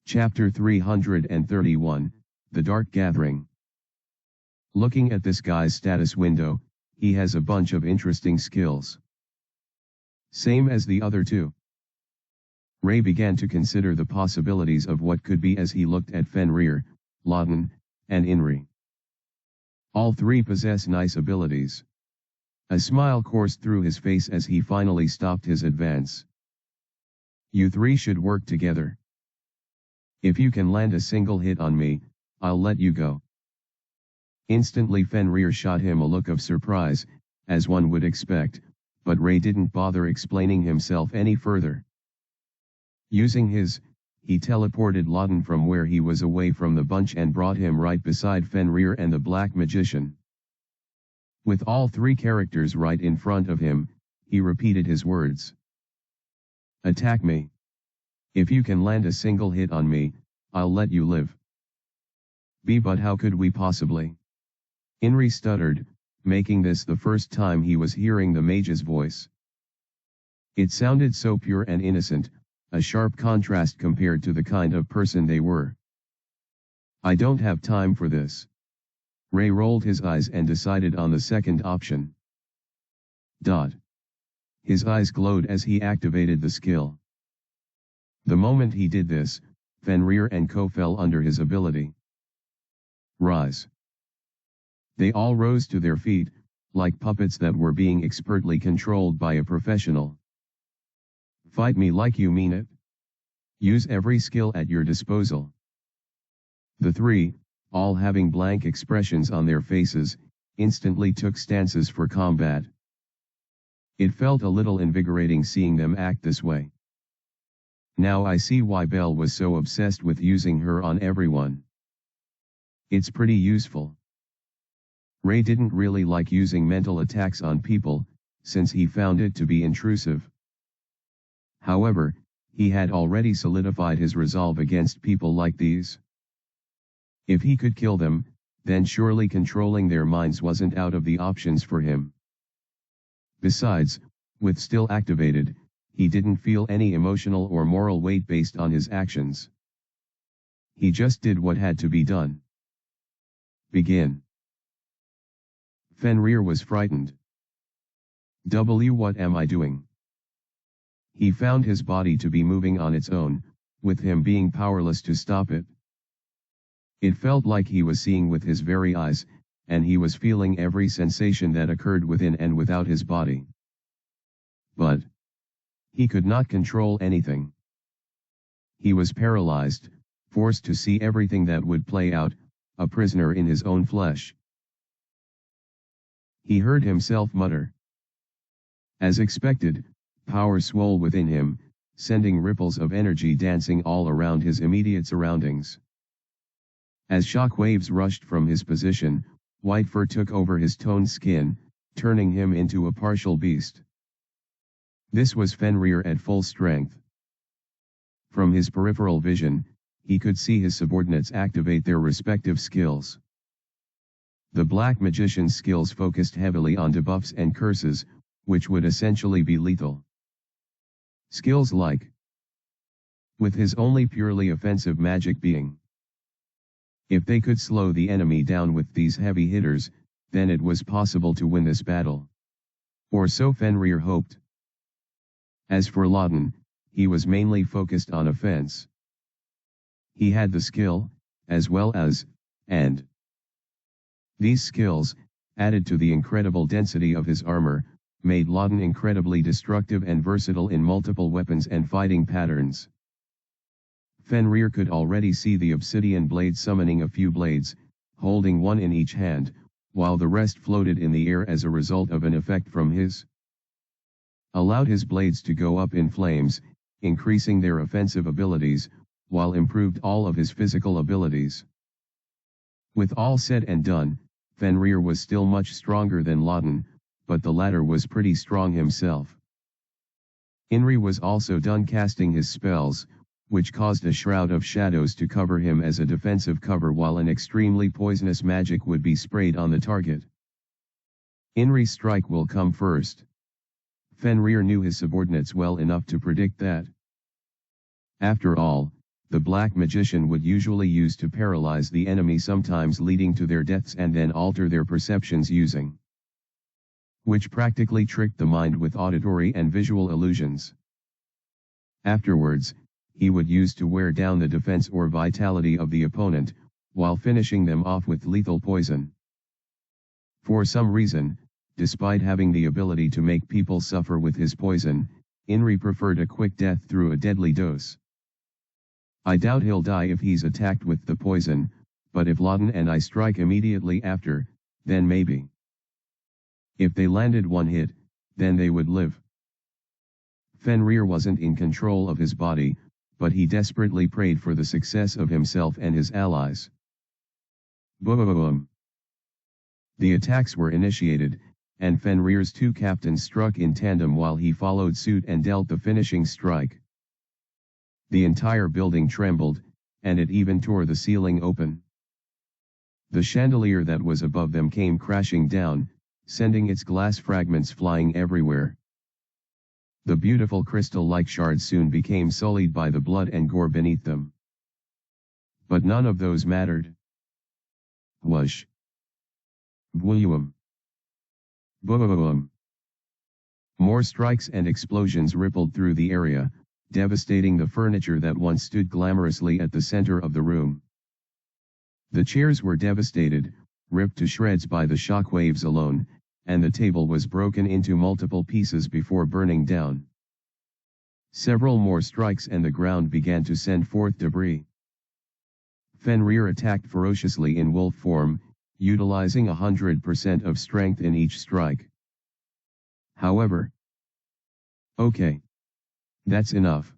Chapter 331, The Dark Gathering. Looking at this guy's status window, he has a bunch of interesting skills. Same as the other two. Ray began to consider the possibilities of what could be as he looked at Fenrir, Lawton, and Inri. All three possess nice abilities. A smile coursed through his face as he finally stopped his advance. You three should work together. If you can land a single hit on me, I'll let you go. Instantly Fenrir shot him a look of surprise, as one would expect, but Ray didn't bother explaining himself any further. Using he teleported Lawton from where he was away from the bunch and brought him right beside Fenrir and the Black Magician. With all three characters right in front of him, he repeated his words. Attack me. If you can land a single hit on me, I'll let you live. But how could we possibly? Inri stuttered, making this the first time he was hearing the mage's voice. It sounded so pure and innocent, a sharp contrast compared to the kind of person they were. I don't have time for this. Ray rolled his eyes and decided on the second option. His eyes glowed as he activated the skill. The moment he did this, Fenrir and Co fell under his ability. Rise. They all rose to their feet, like puppets that were being expertly controlled by a professional. Fight me like you mean it. Use every skill at your disposal. The three, all having blank expressions on their faces, instantly took stances for combat. It felt a little invigorating seeing them act this way. Now I see why Belle was so obsessed with using her on everyone. It's pretty useful. Ray didn't really like using mental attacks on people, since he found it to be intrusive. However, he had already solidified his resolve against people like these. If he could kill them, then surely controlling their minds wasn't out of the options for him. Besides, with still activated, he didn't feel any emotional or moral weight based on his actions. He just did what had to be done. Begin. Fenrir was frightened. What am I doing? He found his body to be moving on its own, with him being powerless to stop it. It felt like he was seeing with his very eyes, and he was feeling every sensation that occurred within and without his body. But he could not control anything. He was paralyzed, forced to see everything that would play out, a prisoner in his own flesh. He heard himself mutter. As expected, power swelled within him, sending ripples of energy dancing all around his immediate surroundings. As shock waves rushed from his position, white fur took over his toned skin, turning him into a partial beast. This was Fenrir at full strength. From his peripheral vision, he could see his subordinates activate their respective skills. The Black Magician's skills focused heavily on debuffs and curses, which would essentially be lethal. Skills like, with his only purely offensive magic being. If they could slow the enemy down with these heavy hitters, then it was possible to win this battle. Or so Fenrir hoped. As for Lawton, he was mainly focused on offense. He had the skill, as well as, and these skills, added to the incredible density of his armor, made Lawton incredibly destructive and versatile in multiple weapons and fighting patterns. Fenrir could already see the obsidian blade summoning a few blades, holding one in each hand, while the rest floated in the air as a result of an effect from allowed his blades to go up in flames, increasing their offensive abilities, while improved all of his physical abilities. With all said and done, Fenrir was still much stronger than Lawton, but the latter was pretty strong himself. Inri was also done casting his spells, which caused a shroud of shadows to cover him as a defensive cover while an extremely poisonous magic would be sprayed on the target. Inri's strike will come first. Fenrir knew his subordinates well enough to predict that. After all, the black magician would usually use to paralyze the enemy, sometimes leading to their deaths, and then alter their perceptions using which practically tricked the mind with auditory and visual illusions. Afterwards, he would use to wear down the defense or vitality of the opponent, while finishing them off with lethal poison. For some reason, despite having the ability to make people suffer with his poison, Inri preferred a quick death through a deadly dose. I doubt he'll die if he's attacked with the poison, but if Lawton and I strike immediately after, then maybe. If they landed one hit, then they would live. Fenrir wasn't in control of his body, but he desperately prayed for the success of himself and his allies. Boom! The attacks were initiated, and Fenrir's two captains struck in tandem while he followed suit and dealt the finishing strike. The entire building trembled, and it even tore the ceiling open. The chandelier that was above them came crashing down, sending its glass fragments flying everywhere. The beautiful crystal-like shards soon became sullied by the blood and gore beneath them. But none of those mattered. Whoosh! Boom! Boom! More strikes and explosions rippled through the area, devastating the furniture that once stood glamorously at the center of the room. The chairs were devastated, ripped to shreds by the shock waves alone, and the table was broken into multiple pieces before burning down. Several more strikes and the ground began to send forth debris. Fenrir attacked ferociously in wolf form, utilizing 100% of strength in each strike. However, okay. That's enough.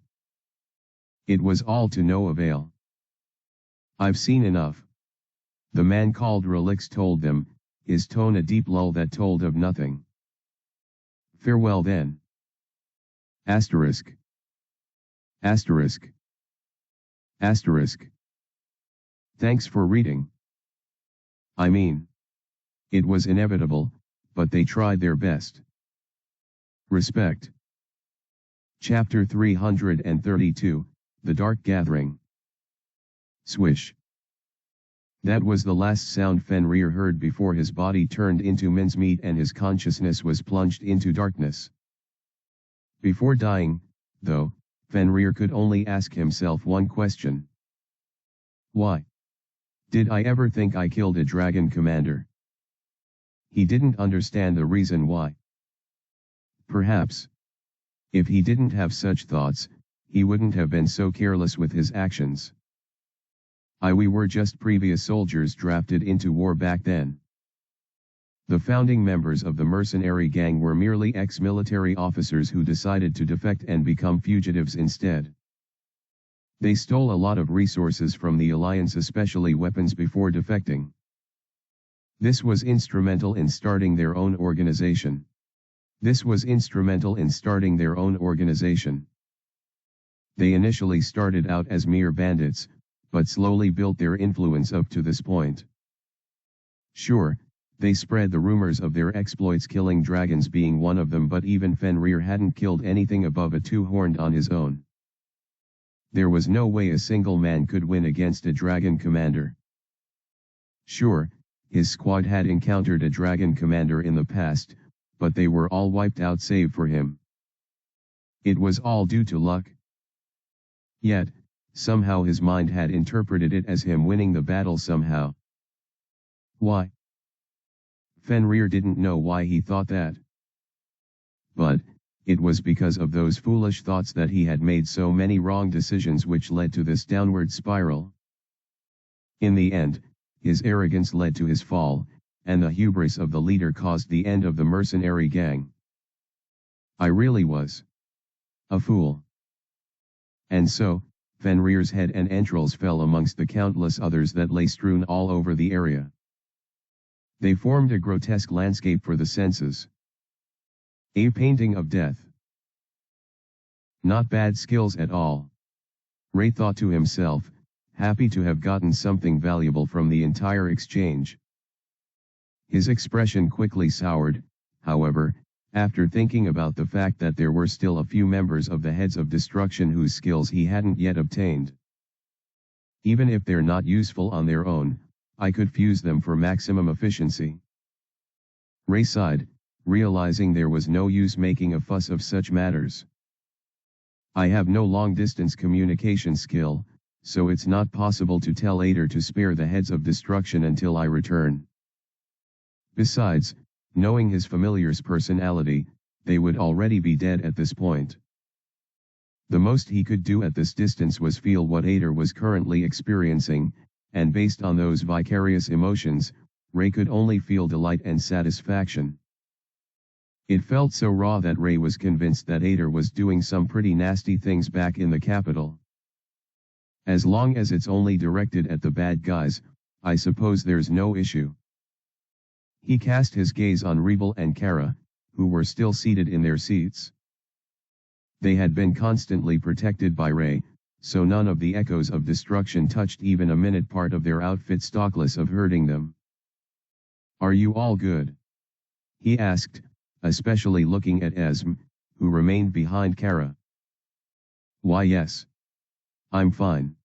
It was all to no avail. I've seen enough. The man called Relix told them, his tone a deep lull that told of nothing. Farewell then. Asterisk. Asterisk. Asterisk. Thanks for reading. I mean, it was inevitable, but they tried their best. Respect. Chapter 332, The Dark Gathering. Swish. That was the last sound Fenrir heard before his body turned into mincemeat and his consciousness was plunged into darkness. Before dying, though, Fenrir could only ask himself one question. Why? Did I ever think I killed a dragon commander? He didn't understand the reason why. Perhaps, if he didn't have such thoughts, he wouldn't have been so careless with his actions. We were just previous soldiers drafted into war back then. The founding members of the mercenary gang were merely ex-military officers who decided to defect and become fugitives instead. They stole a lot of resources from the Alliance, especially weapons, before defecting. This was instrumental in starting their own organization. They initially started out as mere bandits, but slowly built their influence up to this point. Sure, they spread the rumors of their exploits, killing dragons being one of them, but even Fenrir hadn't killed anything above a two-horned on his own. There was no way a single man could win against a dragon commander. Sure, his squad had encountered a dragon commander in the past, but they were all wiped out save for him. It was all due to luck. Yet, somehow his mind had interpreted it as him winning the battle somehow. Why? Fenrir didn't know why he thought that. But, it was because of those foolish thoughts that he had made so many wrong decisions which led to this downward spiral. In the end, his arrogance led to his fall, and the hubris of the leader caused the end of the mercenary gang. I really was a fool. And so, Fenrir's head and entrails fell amongst the countless others that lay strewn all over the area. They formed a grotesque landscape for the senses. A painting of death. Not bad skills at all. Ray thought to himself, happy to have gotten something valuable from the entire exchange. His expression quickly soured, however, after thinking about the fact that there were still a few members of the Heads of Destruction whose skills he hadn't yet obtained. Even if they're not useful on their own, I could fuse them for maximum efficiency. Ray sighed, realizing there was no use making a fuss of such matters. I have no long-distance communication skill, so it's not possible to tell Ader to spare the heads of destruction until I return. Besides, knowing his familiar's personality, they would already be dead at this point. The most he could do at this distance was feel what Ader was currently experiencing, and based on those vicarious emotions, Ray could only feel delight and satisfaction. It felt so raw that Ray was convinced that Ader was doing some pretty nasty things back in the capital. As long as it's only directed at the bad guys, I suppose there's no issue. He cast his gaze on Rebel and Kara, who were still seated in their seats. They had been constantly protected by Ray, so none of the echoes of destruction touched even a minute part of their outfit, stockless of hurting them. "Are you all good?" he asked, especially looking at Esm, who remained behind Kara. "Why, yes. I'm fine."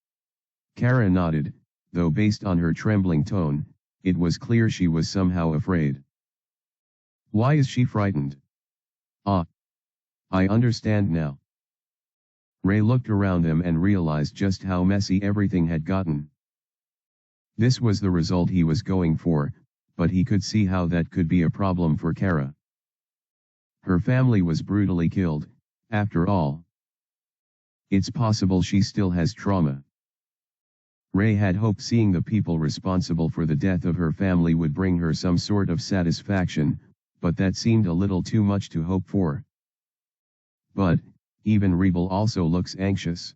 Kara nodded, though based on her trembling tone, it was clear she was somehow afraid. "Why is she frightened?" "Ah. I understand now." Ray looked around them and realized just how messy everything had gotten. This was the result he was going for, but he could see how that could be a problem for Kara. Her family was brutally killed, after all. It's possible she still has trauma. Ray had hoped seeing the people responsible for the death of her family would bring her some sort of satisfaction, but that seemed a little too much to hope for. But, even Rebel also looks anxious.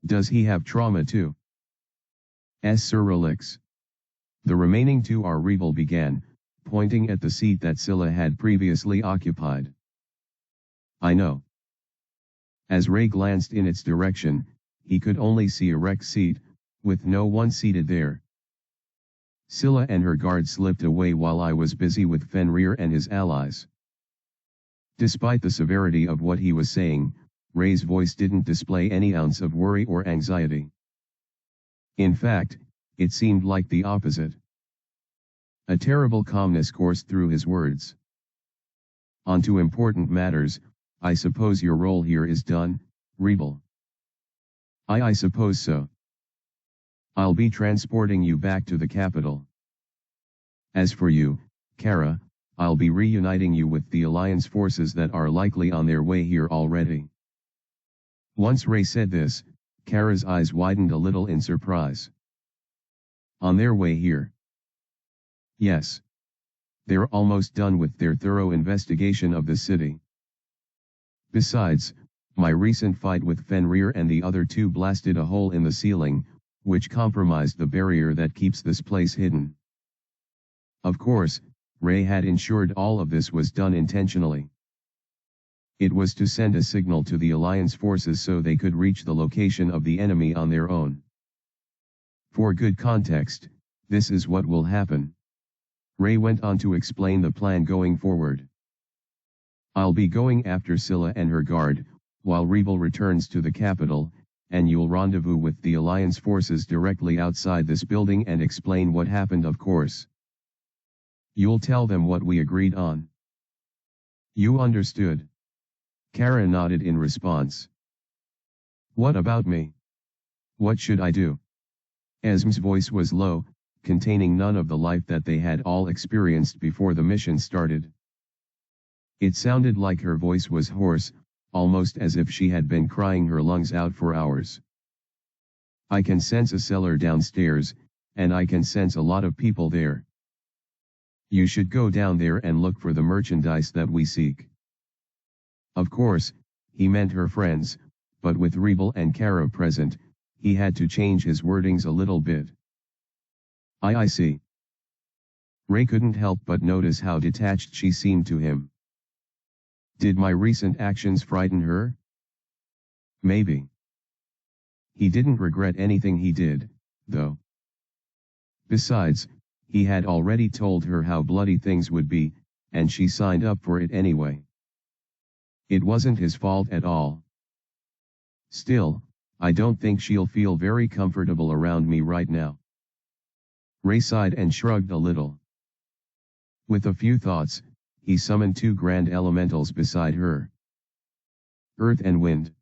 Does he have trauma too? Sir Relix. The remaining two are, Rebel began, pointing at the seat that Scylla had previously occupied. "I know." As Ray glanced in its direction, he could only see a wrecked seat, with no one seated there. "Scylla and her guard slipped away while I was busy with Fenrir and his allies." Despite the severity of what he was saying, Ray's voice didn't display any ounce of worry or anxiety. In fact, it seemed like the opposite. A terrible calmness coursed through his words. "On to important matters. I suppose your role here is done, Rebel." I suppose so. I'll be transporting you back to the capital. As for you, Kara, I'll be reuniting you with the Alliance forces that are likely on their way here already." Once Ray said this, Kara's eyes widened a little in surprise. "On their way here?" "Yes. They're almost done with their thorough investigation of the city. Besides, my recent fight with Fenrir and the other two blasted a hole in the ceiling, which compromised the barrier that keeps this place hidden." Of course, Ray had ensured all of this was done intentionally. It was to send a signal to the Alliance forces so they could reach the location of the enemy on their own. For good context, this is what will happen. Ray went on to explain the plan going forward. "I'll be going after Scylla and her guard, while Rebel returns to the capital, and you'll rendezvous with the Alliance forces directly outside this building and explain what happened, of course. You'll tell them what we agreed on." "You understood." Kara nodded in response. "What about me? What should I do?" Esm's voice was low, containing none of the life that they had all experienced before the mission started. It sounded like her voice was hoarse, almost as if she had been crying her lungs out for hours. "I can sense a cellar downstairs, and I can sense a lot of people there. You should go down there and look for the merchandise that we seek." Of course, he meant her friends, but with Rebel and Kara present, he had to change his wordings a little bit. I see." Ray couldn't help but notice how detached she seemed to him. Did my recent actions frighten her? Maybe. He didn't regret anything he did, though. Besides, he had already told her how bloody things would be, and she signed up for it anyway. It wasn't his fault at all. Still, I don't think she'll feel very comfortable around me right now. Ray sighed and shrugged a little. With a few thoughts, he summoned two grand elementals beside her. Earth and Wind.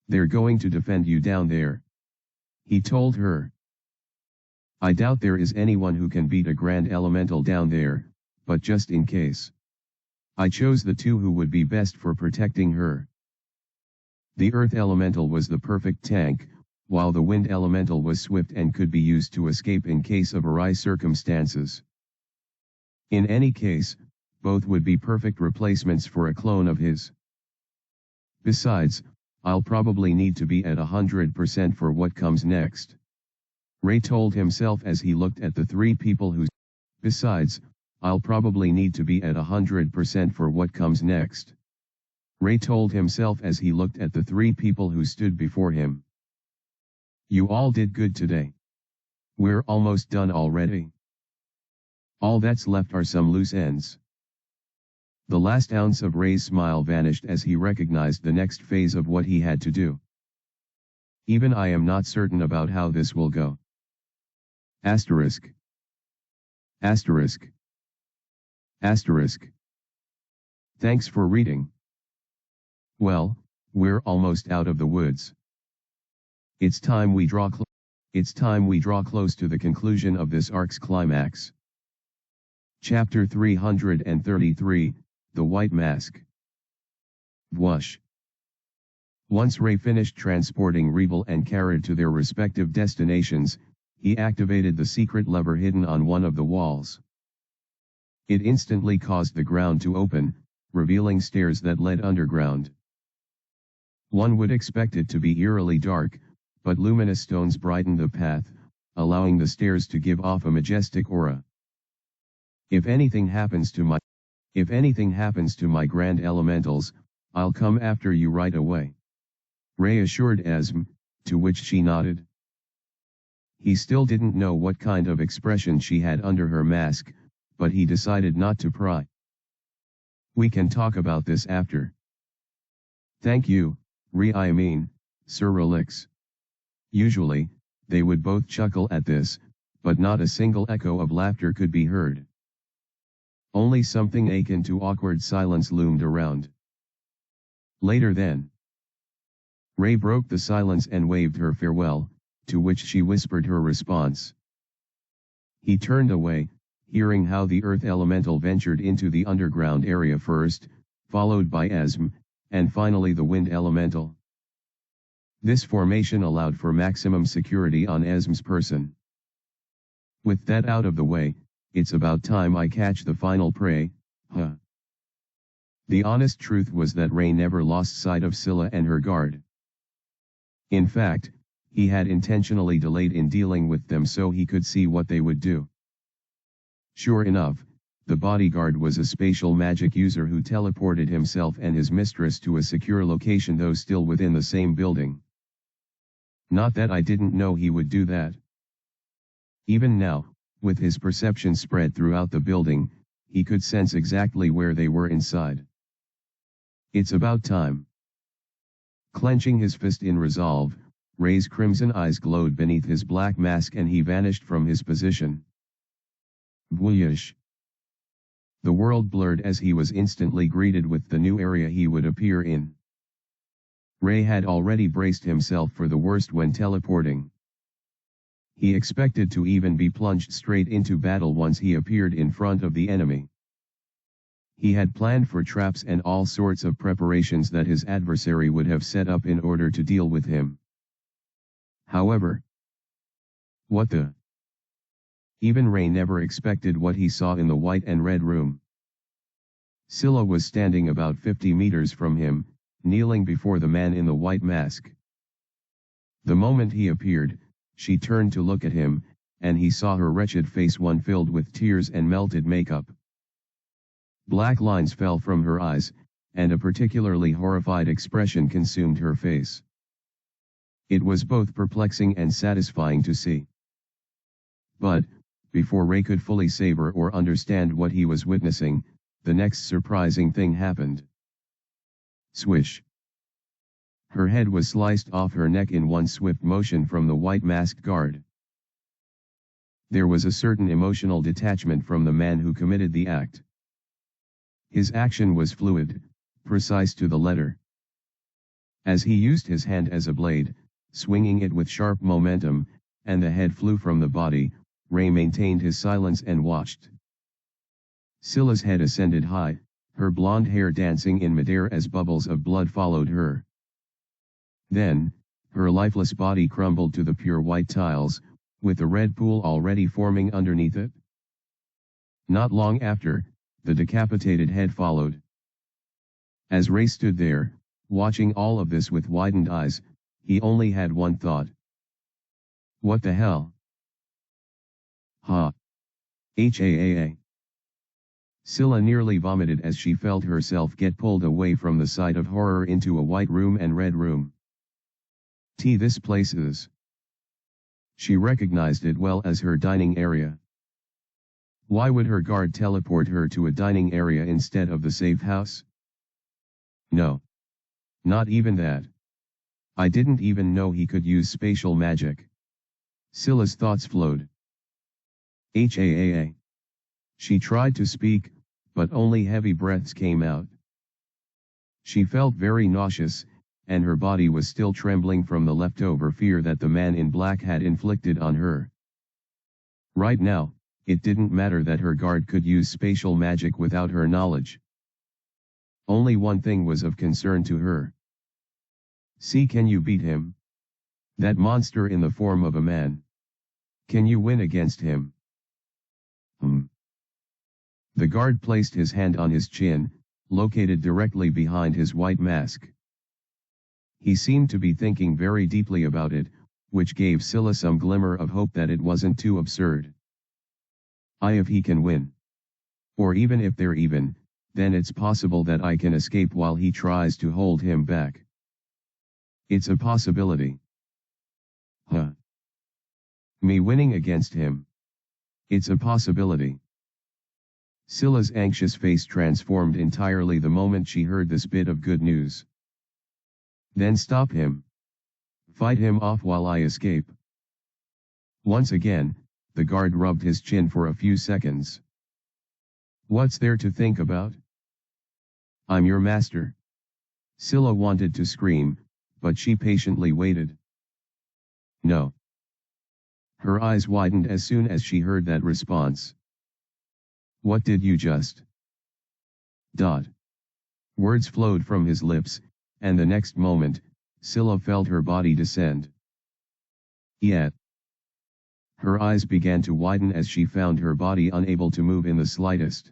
They're going to defend you down there, he told her. I doubt there is anyone who can beat a grand elemental down there, but just in case. I chose the two who would be best for protecting her. The Earth Elemental was the perfect tank, while the Wind Elemental was swift and could be used to escape in case of awry circumstances. In any case, both would be perfect replacements for a clone of his. Besides, I'll probably need to be at 100% for what comes next. Ray told himself as he looked at the three people who. Besides, I'll probably need to be at 100% for what comes next. Ray told himself as he looked at the three people who stood before him. You all did good today. We're almost done already. All that's left are some loose ends. The last ounce of Ray's smile vanished as he recognized the next phase of what he had to do. Even I am not certain about how this will go. Asterisk. Asterisk. Asterisk. Thanks for reading. Well, we're almost out of the woods. It's time we draw close to the conclusion of this arc's climax. Chapter 333, The White Mask. Whoosh. Once Ray finished transporting Rebel and Carrot to their respective destinations, he activated the secret lever hidden on one of the walls. It instantly caused the ground to open, revealing stairs that led underground. One would expect it to be eerily dark, but luminous stones brightened the path, allowing the stairs to give off a majestic aura. If anything happens to my grand elementals, I'll come after you right away, Ray assured Asm, to which she nodded. He still didn't know what kind of expression she had under her mask, but he decided not to pry. We can talk about this after. Thank you, Sir Relix. Usually, they would both chuckle at this, but not a single echo of laughter could be heard. Only something akin to awkward silence loomed around. Later then. Ray broke the silence and waved her farewell, to which she whispered her response. He turned away, hearing how the Earth Elemental ventured into the underground area first, followed by Asm, and finally the Wind Elemental. This formation allowed for maximum security on Asm's person. With that out of the way, it's about time I catch the final prey, huh? The honest truth was that Ray never lost sight of Scylla and her guard. In fact, he had intentionally delayed in dealing with them so he could see what they would do. Sure enough, the bodyguard was a spatial magic user who teleported himself and his mistress to a secure location, though still within the same building. Not that I didn't know he would do that. Even now, with his perception spread throughout the building, he could sense exactly where they were inside. It's about time. Clenching his fist in resolve, Ray's crimson eyes glowed beneath his black mask and he vanished from his position. Whoosh. The world blurred as he was instantly greeted with the new area he would appear in. Ray had already braced himself for the worst when teleporting. He expected to even be plunged straight into battle once he appeared in front of the enemy. He had planned for traps and all sorts of preparations that his adversary would have set up in order to deal with him. However, what the? Even Ray never expected what he saw in the white and red room. Scylla was standing about 50 meters from him, kneeling before the man in the white mask. The moment he appeared, she turned to look at him, and he saw her wretched face, one filled with tears and melted makeup. Black lines fell from her eyes, and a particularly horrified expression consumed her face. It was both perplexing and satisfying to see. But, before Ray could fully savor or understand what he was witnessing, the next surprising thing happened. Swish. Her head was sliced off her neck in one swift motion from the white masked guard. There was a certain emotional detachment from the man who committed the act. His action was fluid, precise to the letter. As he used his hand as a blade, swinging it with sharp momentum, and the head flew from the body, Ray maintained his silence and watched. Scylla's head ascended high, her blonde hair dancing in midair as bubbles of blood followed her. Then, her lifeless body crumbled to the pure white tiles, with the red pool already forming underneath it. Not long after, the decapitated head followed. As Ray stood there, watching all of this with widened eyes, he only had one thought. What the hell? Ha!Haa! Scylla nearly vomited as she felt herself get pulled away from the side of horror into a white room and red room. This place is. She recognized it well as her dining area. Why would her guard teleport her to a dining area instead of the safe house? No. Not even that. I didn't even know he could use spatial magic. Scylla's thoughts flowed.Haa. She tried to speak, but only heavy breaths came out. She felt very nauseous, and her body was still trembling from the leftover fear that the man in black had inflicted on her. Right now, it didn't matter that her guard could use spatial magic without her knowledge. Only one thing was of concern to her. See, can you beat him? That monster in the form of a man. Can you win against him? The guard placed his hand on his chin, located directly behind his white mask. He seemed to be thinking very deeply about it, which gave Scylla some glimmer of hope that it wasn't too absurd. If he can win. Or even if they're even, then it's possible that I can escape while he tries to hold him back. It's a possibility. Me winning against him. It's a possibility. Scylla's anxious face transformed entirely the moment she heard this bit of good news. Then stop him. Fight him off while I escape. Once again, the guard rubbed his chin for a few seconds. What's there to think about? I'm your master. Scylla wanted to scream, but she patiently waited. No. Her eyes widened as soon as she heard that response. What did you just? Words flowed from his lips, and the next moment, Scylla felt her body descend. Yet. Her eyes began to widen as she found her body unable to move in the slightest.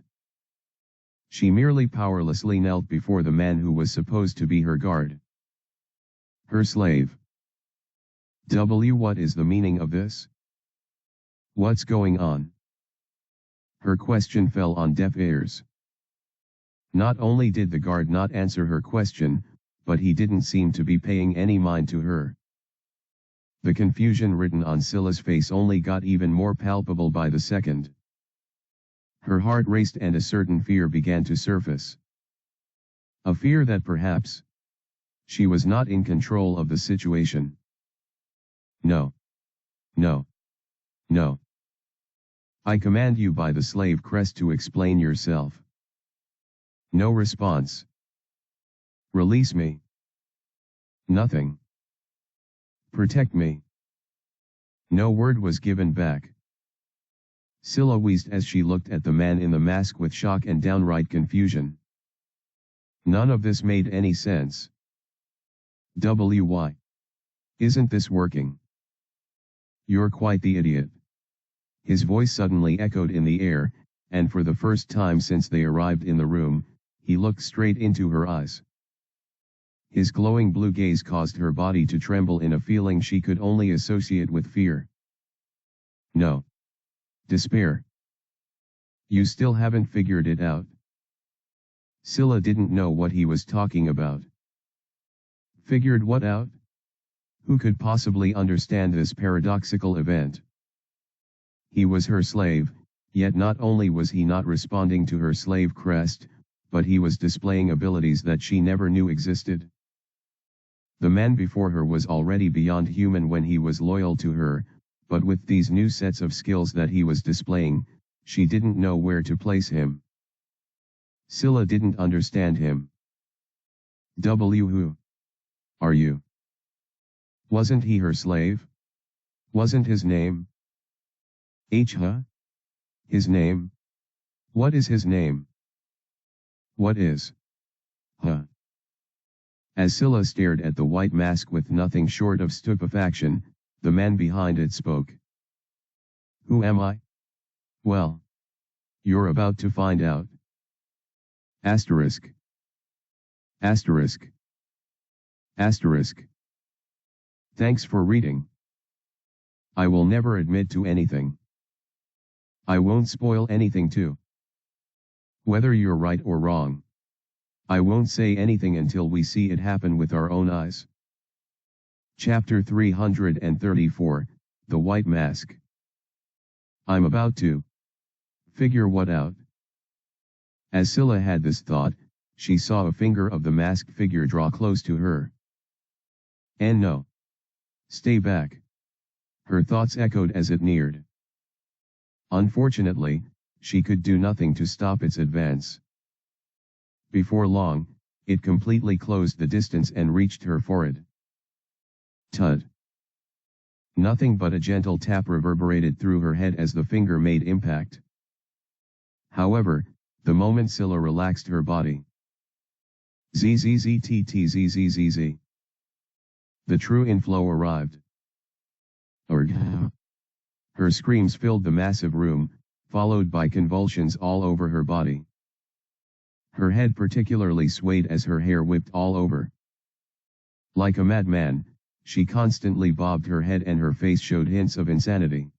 She merely powerlessly knelt before the man who was supposed to be her guard. Her slave. What is the meaning of this? What's going on? Her question fell on deaf ears. Not only did the guard not answer her question, but he didn't seem to be paying any mind to her. The confusion written on Scylla's face only got even more palpable by the second. Her heart raced and a certain fear began to surface. A fear that perhaps she was not in control of the situation. No. No. No. I command you by the slave crest to explain yourself. No response. Release me. Nothing. Protect me. No word was given back. Scylla wheezed as she looked at the man in the mask with shock and downright confusion. None of this made any sense. Why? Isn't this working? You're quite the idiot. His voice suddenly echoed in the air, and for the first time since they arrived in the room, he looked straight into her eyes. His glowing blue gaze caused her body to tremble in a feeling she could only associate with fear. No. Despair. You still haven't figured it out. Scylla didn't know what he was talking about. Figured what out? Who could possibly understand this paradoxical event? He was her slave, yet not only was he not responding to her slave crest, but he was displaying abilities that she never knew existed. The man before her was already beyond human when he was loyal to her, but with these new sets of skills that he was displaying, she didn't know where to place him. Scylla didn't understand him. Who are you? Wasn't he her slave? Wasn't his name? His name? What is his name? What is? As Scylla stared at the white mask with nothing short of stupefaction, the man behind it spoke. Who am I? Well, you're about to find out. Asterisk. Asterisk. Asterisk. Thanks for reading. I will never admit to anything. I won't spoil anything too. Whether you're right or wrong. I won't say anything until we see it happen with our own eyes. Chapter 334, The White Mask. I'm about to figure what out. As Scylla had this thought, she saw a finger of the masked figure draw close to her. And no. Stay back. Her thoughts echoed as it neared. Unfortunately, she could do nothing to stop its advance. Before long, it completely closed the distance and reached her forehead. Thud. Nothing but a gentle tap reverberated through her head as the finger made impact. However, the moment Scylla relaxed her body. Zzzzttzzzzz. The true inflow arrived. Urgh. Her screams filled the massive room, followed by convulsions all over her body. Her head particularly swayed as her hair whipped all over. Like a madman, she constantly bobbed her head and her face showed hints of insanity.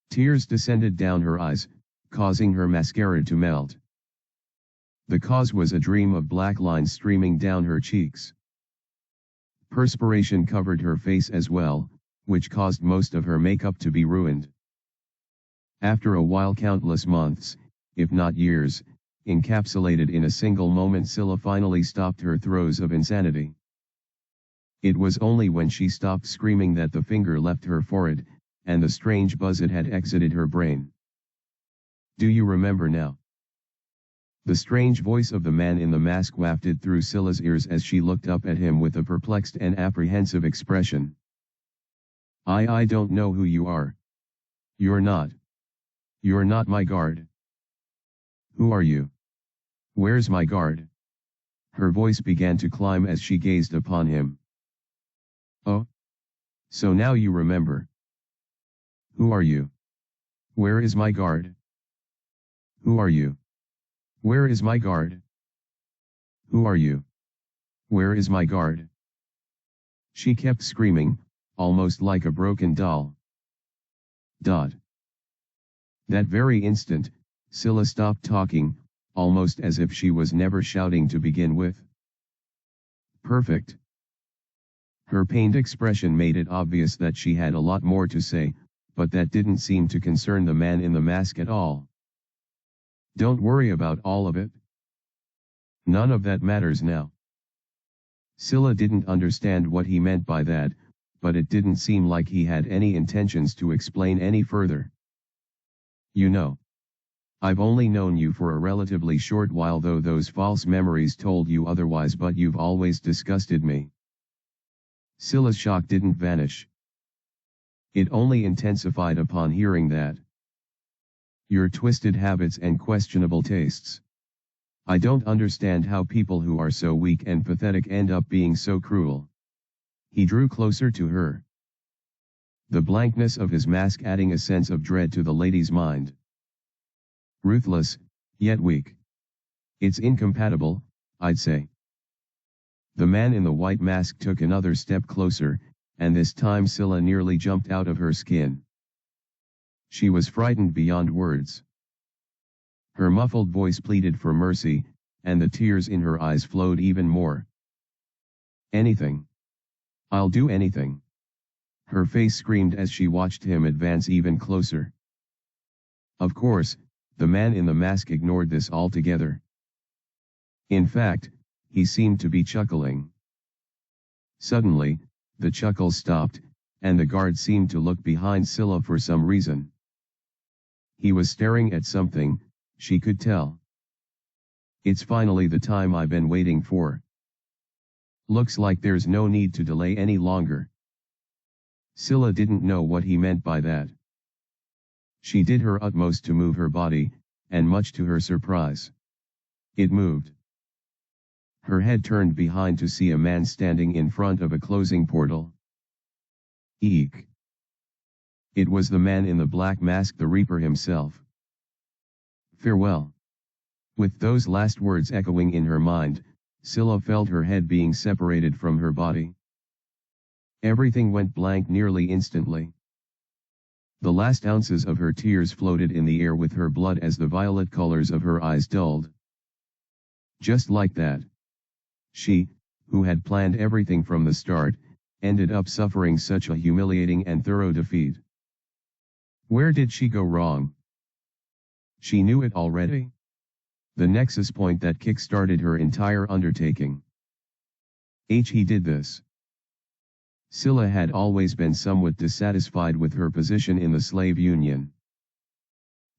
Tears descended down her eyes, causing her mascara to melt. The cause was a dream of black lines streaming down her cheeks. Perspiration covered her face as well, which caused most of her makeup to be ruined. After a while, countless months, if not years, encapsulated in a single moment, Scylla finally stopped her throes of insanity. It was only when she stopped screaming that the finger left her forehead, and the strange buzz it had exited her brain. Do you remember now? The strange voice of the man in the mask wafted through Scylla's ears as she looked up at him with a perplexed and apprehensive expression. I don't know who you are. You're not my guard. Who are you? Where's my guard? Her voice began to climb as she gazed upon him. Oh? So now you remember. Who are you? Where is my guard? Who are you? Where is my guard? Who are you? Where is my guard? She kept screaming, almost like a broken doll. That very instant, Scylla stopped talking, almost as if she was never shouting to begin with. Perfect. Her pained expression made it obvious that she had a lot more to say, but that didn't seem to concern the man in the mask at all. Don't worry about all of it. None of that matters now. Scylla didn't understand what he meant by that, but it didn't seem like he had any intentions to explain any further. You know, I've only known you for a relatively short while, though those false memories told you otherwise, but you've always disgusted me. Scylla's shock didn't vanish. It only intensified upon hearing that. Your twisted habits and questionable tastes. I don't understand how people who are so weak and pathetic end up being so cruel. He drew closer to her. The blankness of his mask adding a sense of dread to the lady's mind. Ruthless, yet weak. It's incompatible, I'd say. The man in the white mask took another step closer, and this time Scylla nearly jumped out of her skin. She was frightened beyond words. Her muffled voice pleaded for mercy, and the tears in her eyes flowed even more. Anything. I'll do anything. Her face screamed as she watched him advance even closer. Of course, the man in the mask ignored this altogether. In fact, he seemed to be chuckling. Suddenly, the chuckles stopped, and the guard seemed to look behind Scylla for some reason. He was staring at something, she could tell. It's finally the time I've been waiting for. Looks like there's no need to delay any longer. Scylla didn't know what he meant by that. She did her utmost to move her body, and much to her surprise, it moved. Her head turned behind to see a man standing in front of a closing portal. Eek! It was the man in the black mask, the Reaper himself. Farewell. With those last words echoing in her mind, Scylla felt her head being separated from her body. Everything went blank nearly instantly. The last ounces of her tears floated in the air with her blood as the violet colors of her eyes dulled. Just like that. She, who had planned everything from the start, ended up suffering such a humiliating and thorough defeat. Where did she go wrong? She knew it already. The nexus point that kick-started her entire undertaking. He did this. Scylla had always been somewhat dissatisfied with her position in the slave union.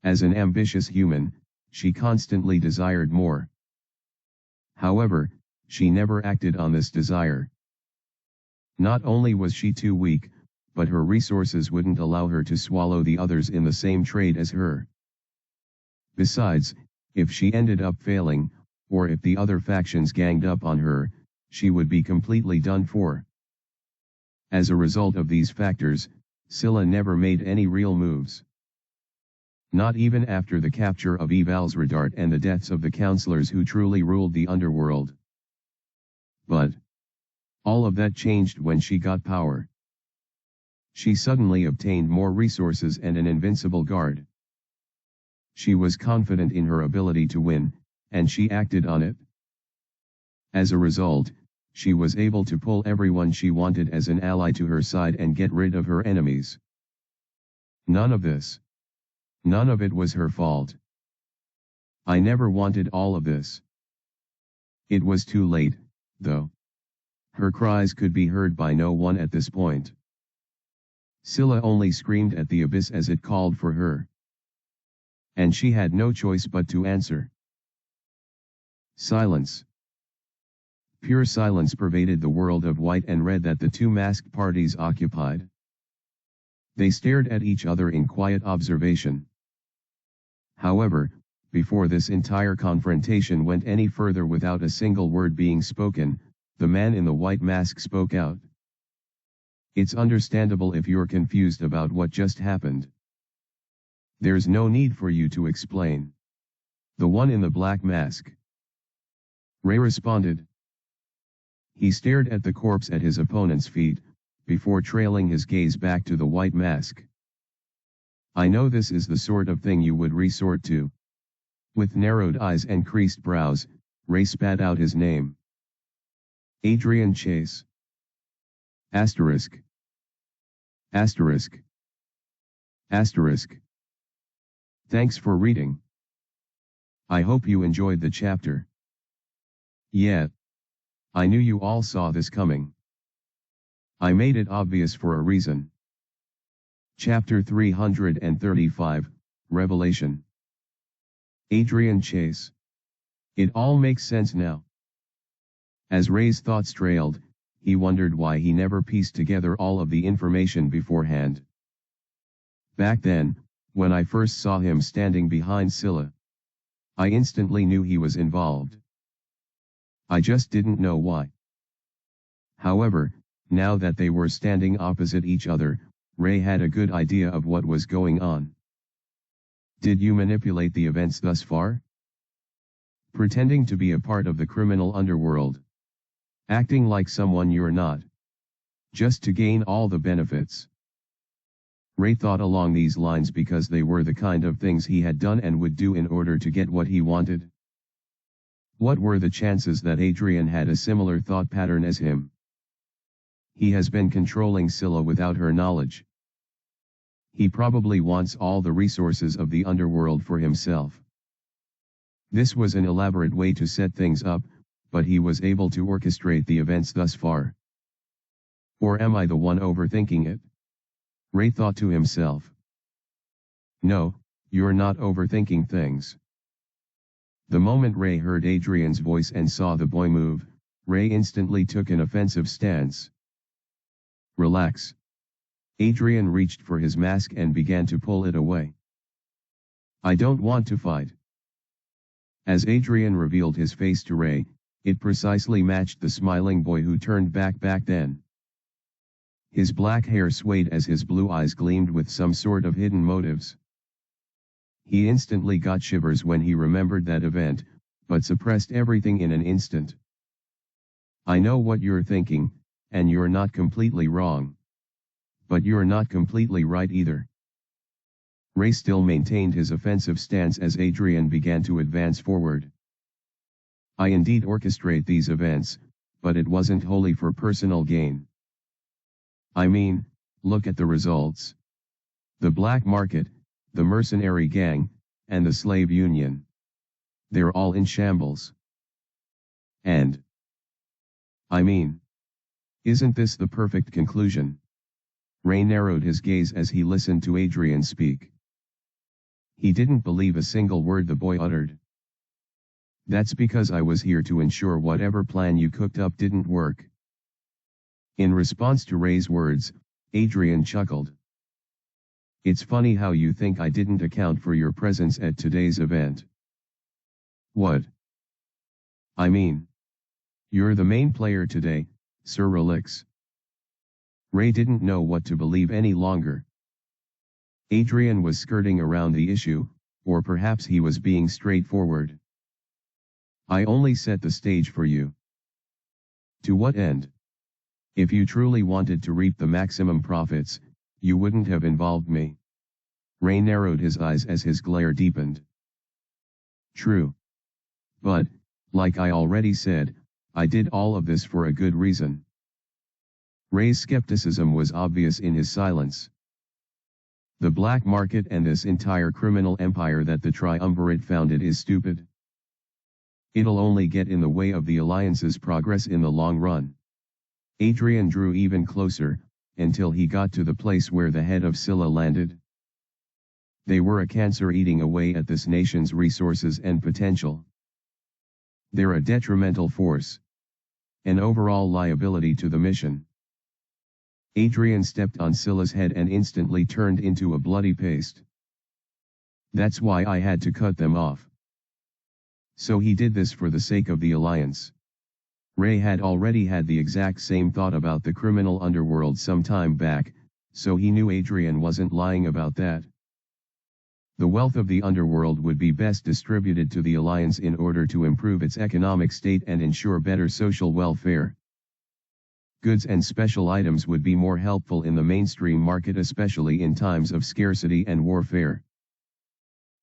As an ambitious human, she constantly desired more. However, she never acted on this desire. Not only was she too weak, but her resources wouldn't allow her to swallow the others in the same trade as her. Besides, if she ended up failing, or if the other factions ganged up on her, she would be completely done for. As a result of these factors, Scylla never made any real moves. Not even after the capture of Evalsredart and the deaths of the counselors who truly ruled the underworld. But all of that changed when she got power. She suddenly obtained more resources and an invincible guard. She was confident in her ability to win, and she acted on it. As a result, she was able to pull everyone she wanted as an ally to her side and get rid of her enemies. None of it was her fault. I never wanted all of this. It was too late, though. Her cries could be heard by no one at this point. Scylla only screamed at the abyss as it called for her. And she had no choice but to answer. Silence. Pure silence pervaded the world of white and red that the two masked parties occupied. They stared at each other in quiet observation. However, before this entire confrontation went any further without a single word being spoken, the man in the white mask spoke out. It's understandable if you're confused about what just happened. There's no need for you to explain. The one in the black mask. Ray responded. He stared at the corpse at his opponent's feet, before trailing his gaze back to the white mask. I know this is the sort of thing you would resort to. With narrowed eyes and creased brows, Ray spat out his name. Adrian Chase. Asterisk. Asterisk. Asterisk. Thanks for reading. I hope you enjoyed the chapter. Yeah. I knew you all saw this coming. I made it obvious for a reason. Chapter 335, Revelation. Adrian Chase. It all makes sense now. As Ray's thoughts trailed, he wondered why he never pieced together all of the information beforehand. Back then, when I first saw him standing behind Scylla, I instantly knew he was involved. I just didn't know why. However, now that they were standing opposite each other, Ray had a good idea of what was going on. Did you manipulate the events thus far? Pretending to be a part of the criminal underworld. Acting like someone you're not. Just to gain all the benefits. Ray thought along these lines because they were the kind of things he had done and would do in order to get what he wanted. What were the chances that Adrian had a similar thought pattern as him? He has been controlling Scylla without her knowledge. He probably wants all the resources of the underworld for himself. This was an elaborate way to set things up, but he was able to orchestrate the events thus far. Or am I the one overthinking it? Ray thought to himself. No, you're not overthinking things. The moment Ray heard Adrian's voice and saw the boy move, Ray instantly took an offensive stance. Relax. Adrian reached for his mask and began to pull it away. I don't want to fight. As Adrian revealed his face to Ray, it precisely matched the smiling boy who turned back then. His black hair swayed as his blue eyes gleamed with some sort of hidden motives. He instantly got shivers when he remembered that event, but suppressed everything in an instant. I know what you're thinking, and you're not completely wrong. But you're not completely right either. Ray still maintained his offensive stance as Adrian began to advance forward. I indeed orchestrate these events, but it wasn't wholly for personal gain. I mean, look at the results. The black market, the mercenary gang, and the slave union. They're all in shambles. And I mean, isn't this the perfect conclusion? Ray narrowed his gaze as he listened to Adrian speak. He didn't believe a single word the boy uttered. That's because I was here to ensure whatever plan you cooked up didn't work. In response to Ray's words, Adrian chuckled. It's funny how you think I didn't account for your presence at today's event. What? I mean, you're the main player today, Sir Relix. Ray didn't know what to believe any longer. Adrian was skirting around the issue, or perhaps he was being straightforward. I only set the stage for you. To what end? If you truly wanted to reap the maximum profits, you wouldn't have involved me. Ray narrowed his eyes as his glare deepened. True. But, like I already said, I did all of this for a good reason. Ray's skepticism was obvious in his silence. The black market and this entire criminal empire that the Triumvirate founded is stupid. It'll only get in the way of the Alliance's progress in the long run. Adrian drew even closer, until he got to the place where the head of Scylla landed. They were a cancer eating away at this nation's resources and potential. They're a detrimental force. An overall liability to the mission. Adrian stepped on Scylla's head and instantly turned into a bloody paste. That's why I had to cut them off. So he did this for the sake of the Alliance. Ray had already had the exact same thought about the criminal underworld some time back, so he knew Adrian wasn't lying about that. The wealth of the underworld would be best distributed to the Alliance in order to improve its economic state and ensure better social welfare. Goods and special items would be more helpful in the mainstream market, especially in times of scarcity and warfare.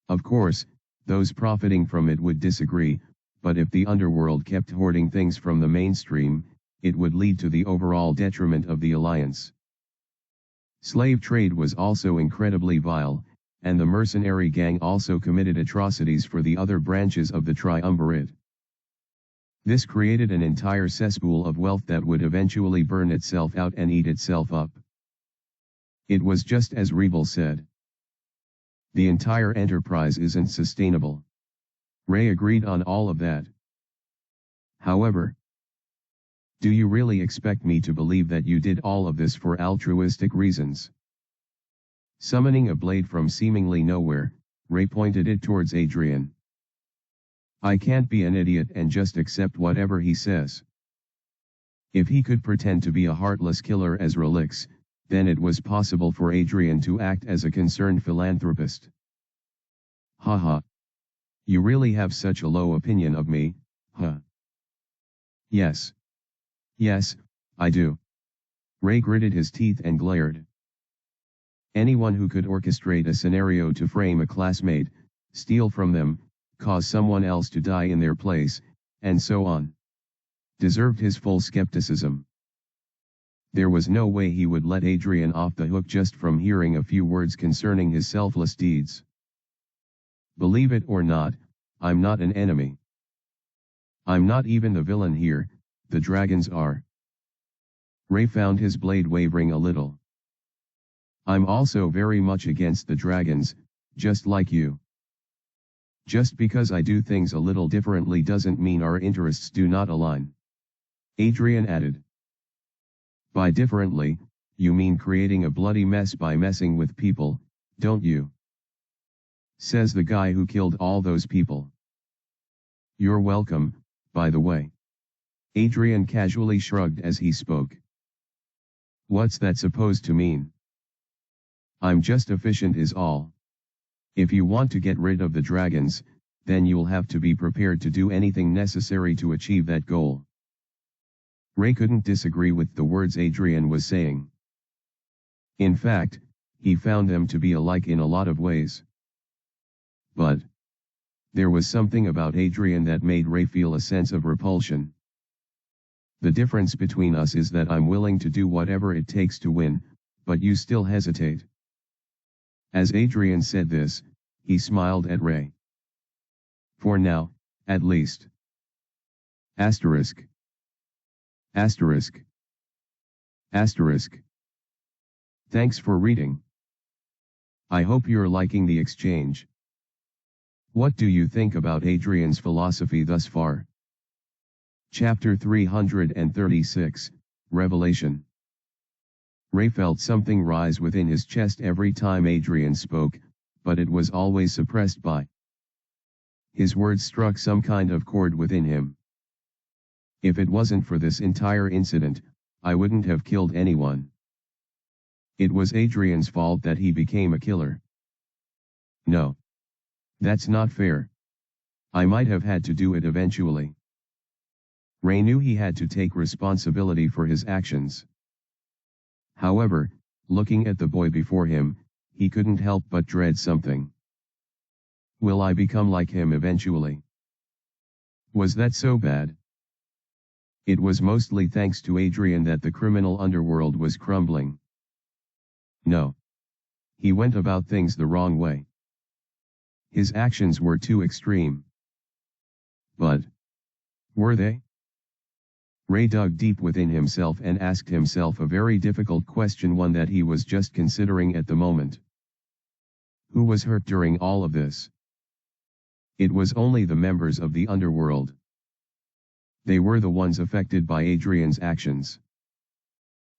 Of course, those profiting from it would disagree, but if the underworld kept hoarding things from the mainstream, it would lead to the overall detriment of the Alliance. Slave trade was also incredibly vile, and the mercenary gang also committed atrocities for the other branches of the Triumvirate. This created an entire cesspool of wealth that would eventually burn itself out and eat itself up. It was just as Rebel said. The entire enterprise isn't sustainable. Ray agreed on all of that. However, do you really expect me to believe that you did all of this for altruistic reasons? Summoning a blade from seemingly nowhere, Ray pointed it towards Adrian. I can't be an idiot and just accept whatever he says. If he could pretend to be a heartless killer as Relix, then it was possible for Adrian to act as a concerned philanthropist. Haha. You really have such a low opinion of me, huh? Yes. Yes, I do. Ray gritted his teeth and glared. Anyone who could orchestrate a scenario to frame a classmate, steal from them, cause someone else to die in their place, and so on, deserved his full skepticism. There was no way he would let Adrian off the hook just from hearing a few words concerning his selfless deeds. Believe it or not, I'm not an enemy. I'm not even the villain here, the dragons are. Ray found his blade wavering a little. I'm also very much against the dragons, just like you. Just because I do things a little differently doesn't mean our interests do not align. Adrian added. By differently, you mean creating a bloody mess by messing with people, don't you? Says the guy who killed all those people. You're welcome, by the way. Adrian casually shrugged as he spoke. What's that supposed to mean? I'm just efficient is all. If you want to get rid of the dragons, then you'll have to be prepared to do anything necessary to achieve that goal. Ray couldn't disagree with the words Adrian was saying. In fact, he found them to be alike in a lot of ways. But there was something about Adrian that made Ray feel a sense of repulsion. The difference between us is that I'm willing to do whatever it takes to win, but you still hesitate. As Adrian said this, he smiled at Ray. For now, at least. Asterisk. Asterisk. Asterisk. Thanks for reading. I hope you're liking the exchange. What do you think about Adrian's philosophy thus far? Chapter 336, Revelation. Ray felt something rise within his chest every time Adrian spoke, but it was always suppressed by. His words struck some kind of chord within him. If it wasn't for this entire incident, I wouldn't have killed anyone. It was Adrian's fault that he became a killer. No. That's not fair. I might have had to do it eventually. Ray knew he had to take responsibility for his actions. However, looking at the boy before him, he couldn't help but dread something. Will I become like him eventually? Was that so bad? It was mostly thanks to Adrian that the criminal underworld was crumbling. No. He went about things the wrong way. His actions were too extreme. But were they? Ray dug deep within himself and asked himself a very difficult question, one that he was just considering at the moment. Who was hurt during all of this? It was only the members of the underworld. They were the ones affected by Adrian's actions.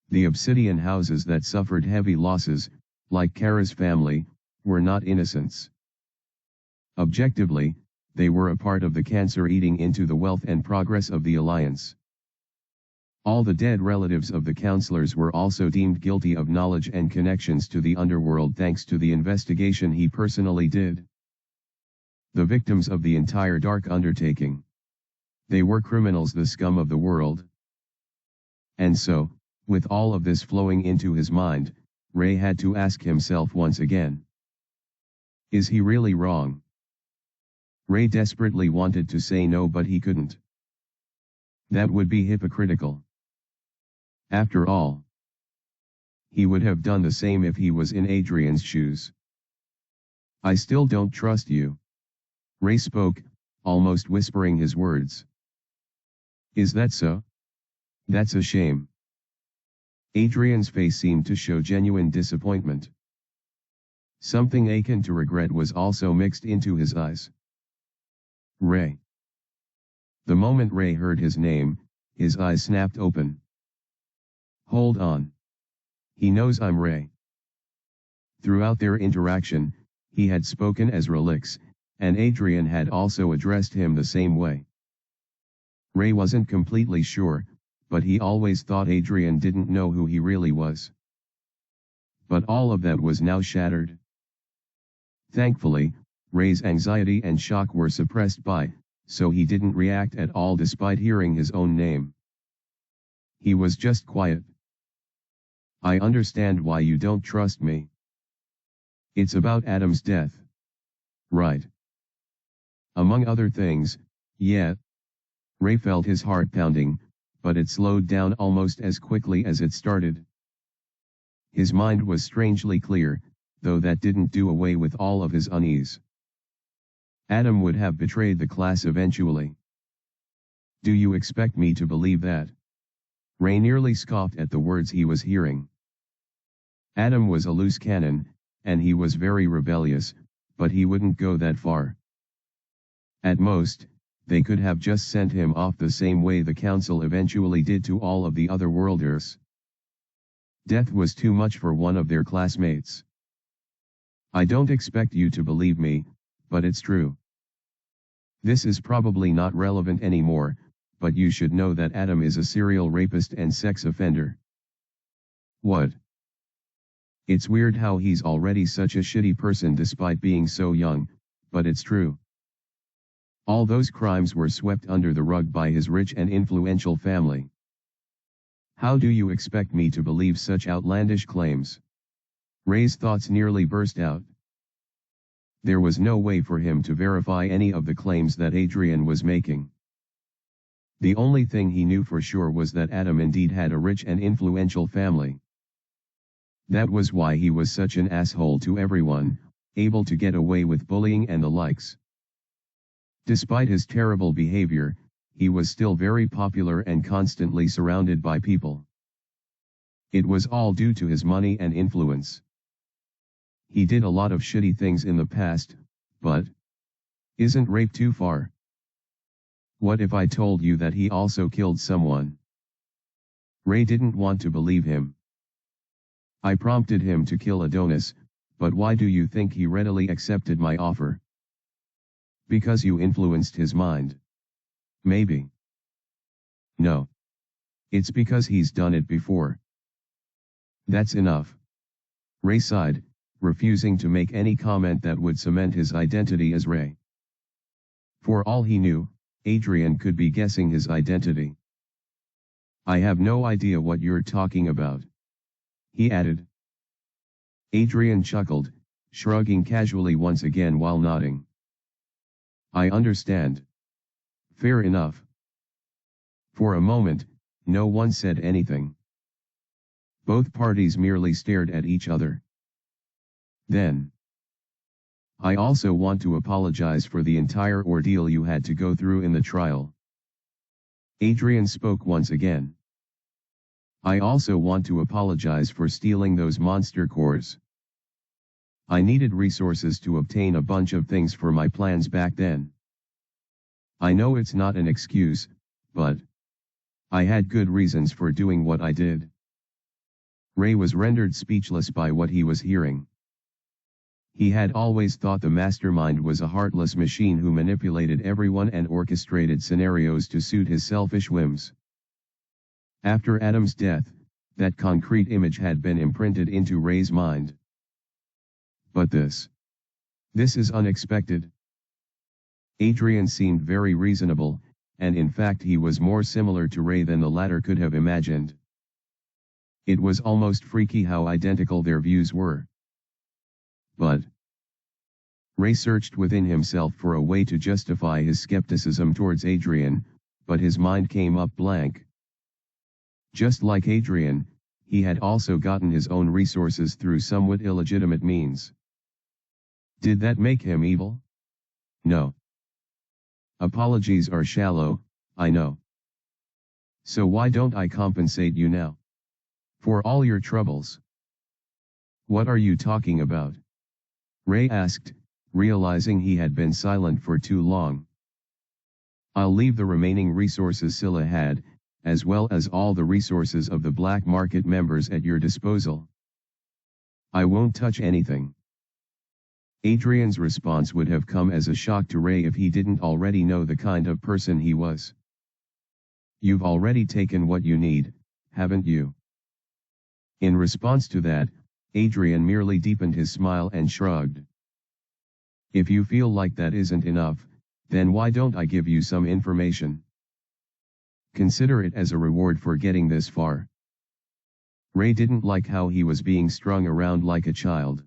The obsidian houses that suffered heavy losses, like Kara's family, were not innocents. Objectively, they were a part of the cancer eating into the wealth and progress of the Alliance. All the dead relatives of the counselors were also deemed guilty of knowledge and connections to the underworld thanks to the investigation he personally did. The victims of the entire dark undertaking. They were criminals, the scum of the world. And so, with all of this flowing into his mind, Ray had to ask himself once again. Is he really wrong? Ray desperately wanted to say no, but he couldn't. That would be hypocritical. After all, he would have done the same if he was in Adrian's shoes. I still don't trust you. Ray spoke, almost whispering his words. Is that so? That's a shame. Adrian's face seemed to show genuine disappointment. Something akin to regret was also mixed into his eyes. Ray. The moment Ray heard his name, his eyes snapped open. Hold on. He knows I'm Ray. Throughout their interaction, he had spoken as Relix, and Adrian had also addressed him the same way. Ray wasn't completely sure, but he always thought Adrian didn't know who he really was. But all of that was now shattered. Thankfully, Ray's anxiety and shock were suppressed by, so he didn't react at all despite hearing his own name. He was just quiet. I understand why you don't trust me. It's about Adam's death. Right. Among other things, yeah. Ray felt his heart pounding, but it slowed down almost as quickly as it started. His mind was strangely clear, though that didn't do away with all of his unease. Adam would have betrayed the class eventually. Do you expect me to believe that? Ray nearly scoffed at the words he was hearing. Adam was a loose cannon, and he was very rebellious, but he wouldn't go that far. At most, they could have just sent him off the same way the council eventually did to all of the other worlders. Death was too much for one of their classmates. I don't expect you to believe me, but it's true. This is probably not relevant anymore, but you should know that Adam is a serial rapist and sex offender. What? It's weird how he's already such a shitty person despite being so young, but it's true. All those crimes were swept under the rug by his rich and influential family. How do you expect me to believe such outlandish claims? Ray's thoughts nearly burst out. There was no way for him to verify any of the claims that Adrian was making. The only thing he knew for sure was that Adam indeed had a rich and influential family. That was why he was such an asshole to everyone, able to get away with bullying and the likes. Despite his terrible behavior, he was still very popular and constantly surrounded by people. It was all due to his money and influence. He did a lot of shitty things in the past, but isn't rape too far? What if I told you that he also killed someone? Ray didn't want to believe him. I prompted him to kill Adonis, but why do you think he readily accepted my offer? Because you influenced his mind. Maybe. No. It's because he's done it before. That's enough. Ray sighed, refusing to make any comment that would cement his identity as Ray. For all he knew, Adrian could be guessing his identity. I have no idea what you're talking about, he added. Adrian chuckled, shrugging casually once again while nodding. I understand. Fair enough. For a moment, no one said anything. Both parties merely stared at each other. Then, I also want to apologize for the entire ordeal you had to go through in the trial. Adrian spoke once again. I also want to apologize for stealing those monster cores. I needed resources to obtain a bunch of things for my plans back then. I know it's not an excuse, but I had good reasons for doing what I did. Ray was rendered speechless by what he was hearing. He had always thought the mastermind was a heartless machine who manipulated everyone and orchestrated scenarios to suit his selfish whims. After Adam's death, that concrete image had been imprinted into Ray's mind. But this is unexpected. Adrian seemed very reasonable, and in fact he was more similar to Ray than the latter could have imagined. It was almost freaky how identical their views were. But Ray searched within himself for a way to justify his skepticism towards Adrian, but his mind came up blank. Just like Adrian, he had also gotten his own resources through somewhat illegitimate means. Did that make him evil? No. Apologies are shallow, I know. So why don't I compensate you now? For all your troubles? What are you talking about? Ray asked, realizing he had been silent for too long. I'll leave the remaining resources Scylla had, as well as all the resources of the black market members at your disposal. I won't touch anything. Adrian's response would have come as a shock to Ray if he didn't already know the kind of person he was. You've already taken what you need, haven't you? In response to that, Adrian merely deepened his smile and shrugged. If you feel like that isn't enough, then why don't I give you some information? Consider it as a reward for getting this far. Ray didn't like how he was being strung around like a child.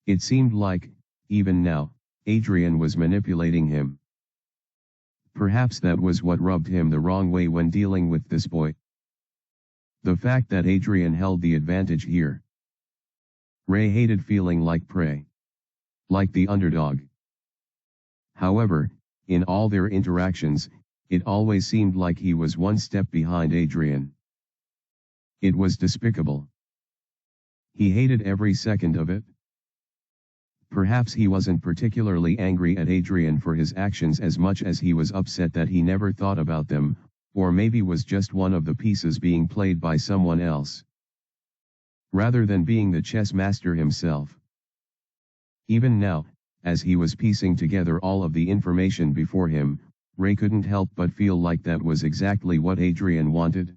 It seemed like, even now, Adrian was manipulating him. Perhaps that was what rubbed him the wrong way when dealing with this boy. The fact that Adrian held the advantage here. Ray hated feeling like prey. Like the underdog. However, in all their interactions, It always seemed like he was one step behind Adrian. It was despicable. He hated every second of it. Perhaps he wasn't particularly angry at Adrian for his actions as much as he was upset that he never thought about them, or maybe was just one of the pieces being played by someone else, rather than being the chess master himself. Even now, as he was piecing together all of the information before him, Ray couldn't help but feel like that was exactly what Adrian wanted.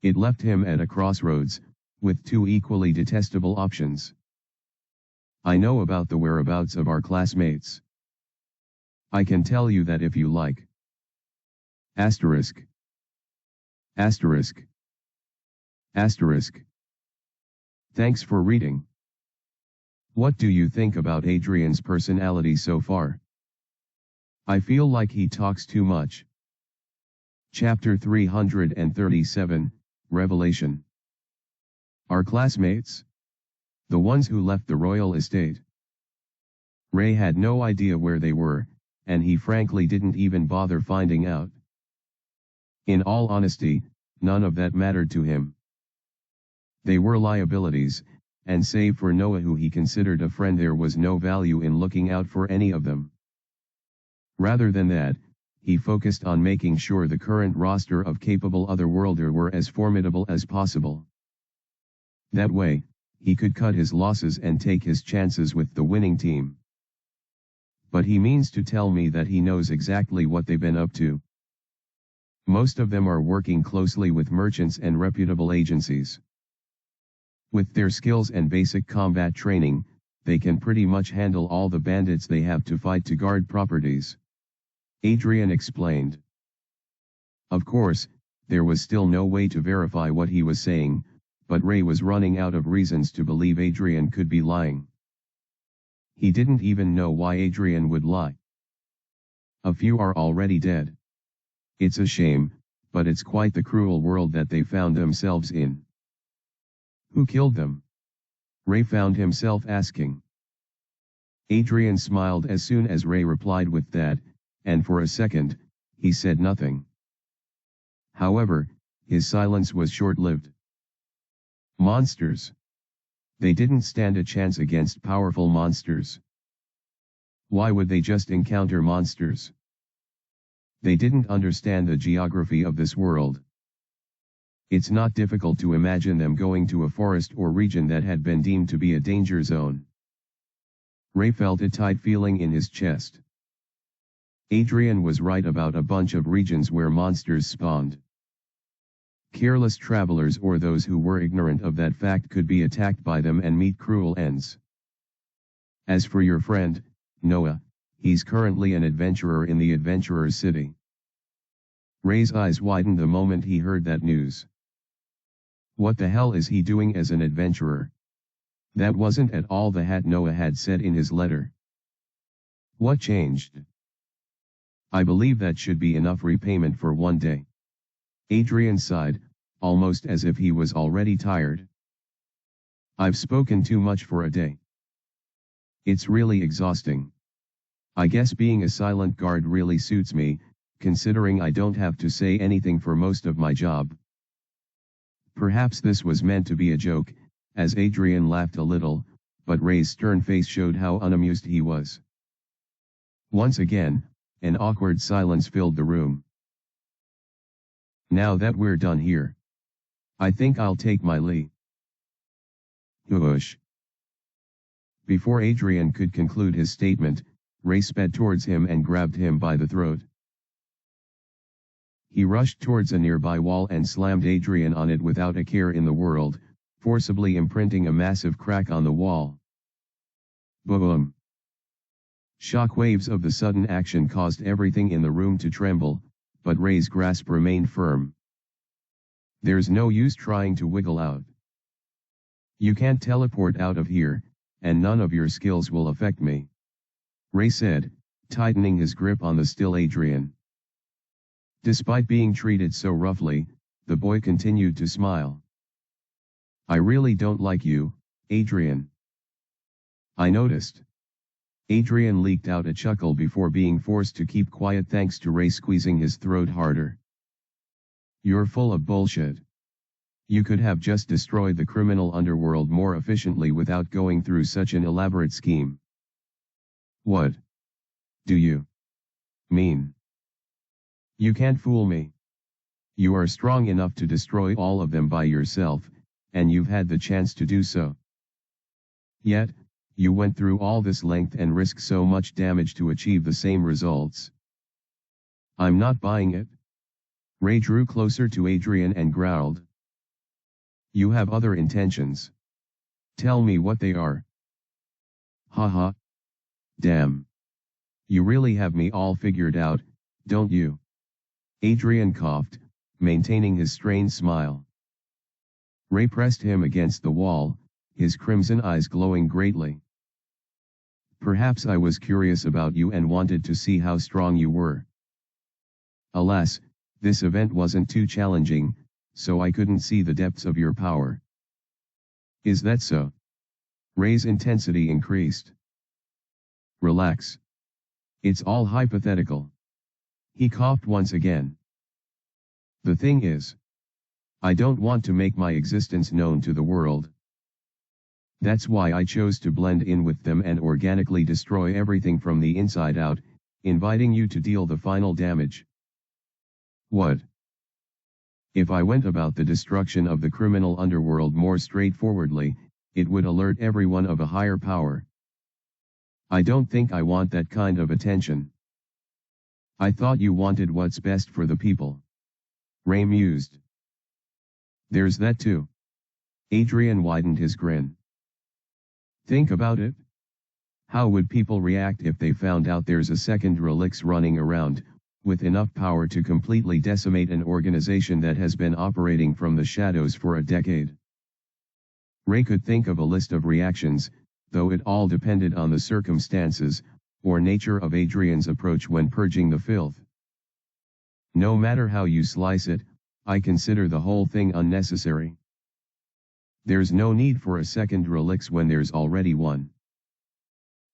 It left him at a crossroads, with two equally detestable options. I know about the whereabouts of our classmates. I can tell you that if you like. Asterisk. Asterisk. Asterisk. Thanks for reading. What do you think about Adrian's personality so far? I feel like he talks too much. Chapter 337, Revelation. Our classmates? The ones who left the royal estate. Ray had no idea where they were, and he frankly didn't even bother finding out. In all honesty, none of that mattered to him. They were liabilities, and save for Noah, who he considered a friend, there was no value in looking out for any of them. Rather than that, he focused on making sure the current roster of capable Otherworlders were as formidable as possible. That way, he could cut his losses and take his chances with the winning team. But he means to tell me that he knows exactly what they've been up to. Most of them are working closely with merchants and reputable agencies. With their skills and basic combat training, they can pretty much handle all the bandits they have to fight to guard properties. Adrian explained. Of course, there was still no way to verify what he was saying, but Ray was running out of reasons to believe Adrian could be lying. He didn't even know why Adrian would lie. A few are already dead. It's a shame, but it's quite the cruel world that they found themselves in. Who killed them? Ray found himself asking. Adrian smiled as soon as Ray replied with that, and for a second, he said nothing. However, his silence was short-lived. Monsters. They didn't stand a chance against powerful monsters. Why would they just encounter monsters? They didn't understand the geography of this world. It's not difficult to imagine them going to a forest or region that had been deemed to be a danger zone. Ray felt a tight feeling in his chest. Adrian was right about a bunch of regions where monsters spawned. Careless travelers or those who were ignorant of that fact could be attacked by them and meet cruel ends. As for your friend, Noah, he's currently an adventurer in the Adventurer's City. Ray's eyes widened the moment he heard that news. What the hell is he doing as an adventurer? That wasn't at all the hat Noah had said in his letter. What changed? I believe that should be enough repayment for one day. Adrian sighed, almost as if he was already tired. I've spoken too much for a day. It's really exhausting. I guess being a silent guard really suits me, considering I don't have to say anything for most of my job. Perhaps this was meant to be a joke, as Adrian laughed a little, but Ray's stern face showed how unamused he was. Once again, an awkward silence filled the room. Now that we're done here, I think I'll take my leave. Whoosh. Before Adrian could conclude his statement, Ray sped towards him and grabbed him by the throat. He rushed towards a nearby wall and slammed Adrian on it without a care in the world, forcibly imprinting a massive crack on the wall. Boom! Shockwaves of the sudden action caused everything in the room to tremble, but Ray's grasp remained firm. There's no use trying to wiggle out. You can't teleport out of here, and none of your skills will affect me, Ray said, tightening his grip on the still Adrian. Despite being treated so roughly, the boy continued to smile. I really don't like you, Adrian. I noticed. Adrian leaked out a chuckle before being forced to keep quiet thanks to Ray squeezing his throat harder. You're full of bullshit. You could have just destroyed the criminal underworld more efficiently without going through such an elaborate scheme. What do you mean? You can't fool me. You are strong enough to destroy all of them by yourself, and you've had the chance to do so. Yet, you went through all this length and risked so much damage to achieve the same results. I'm not buying it. Ray drew closer to Adrian and growled. You have other intentions. Tell me what they are. Haha. Damn. You really have me all figured out, don't you? Adrian coughed, maintaining his strained smile. Ray pressed him against the wall, his crimson eyes glowing greatly. Perhaps I was curious about you and wanted to see how strong you were. Alas, this event wasn't too challenging, so I couldn't see the depths of your power. Is that so? Ray's intensity increased. Relax. It's all hypothetical. He coughed once again. The thing is, I don't want to make my existence known to the world. That's why I chose to blend in with them and organically destroy everything from the inside out, inviting you to deal the final damage. What? If I went about the destruction of the criminal underworld more straightforwardly, it would alert everyone of a higher power. I don't think I want that kind of attention. I thought you wanted what's best for the people. Ray mused. There's that too. Adrian widened his grin. Think about it. How would people react if they found out there's a second Relix running around, with enough power to completely decimate an organization that has been operating from the shadows for a decade? Ray could think of a list of reactions, though it all depended on the circumstances, or nature of Adrian's approach when purging the filth. No matter how you slice it, I consider the whole thing unnecessary. There's no need for a second Relix when there's already one.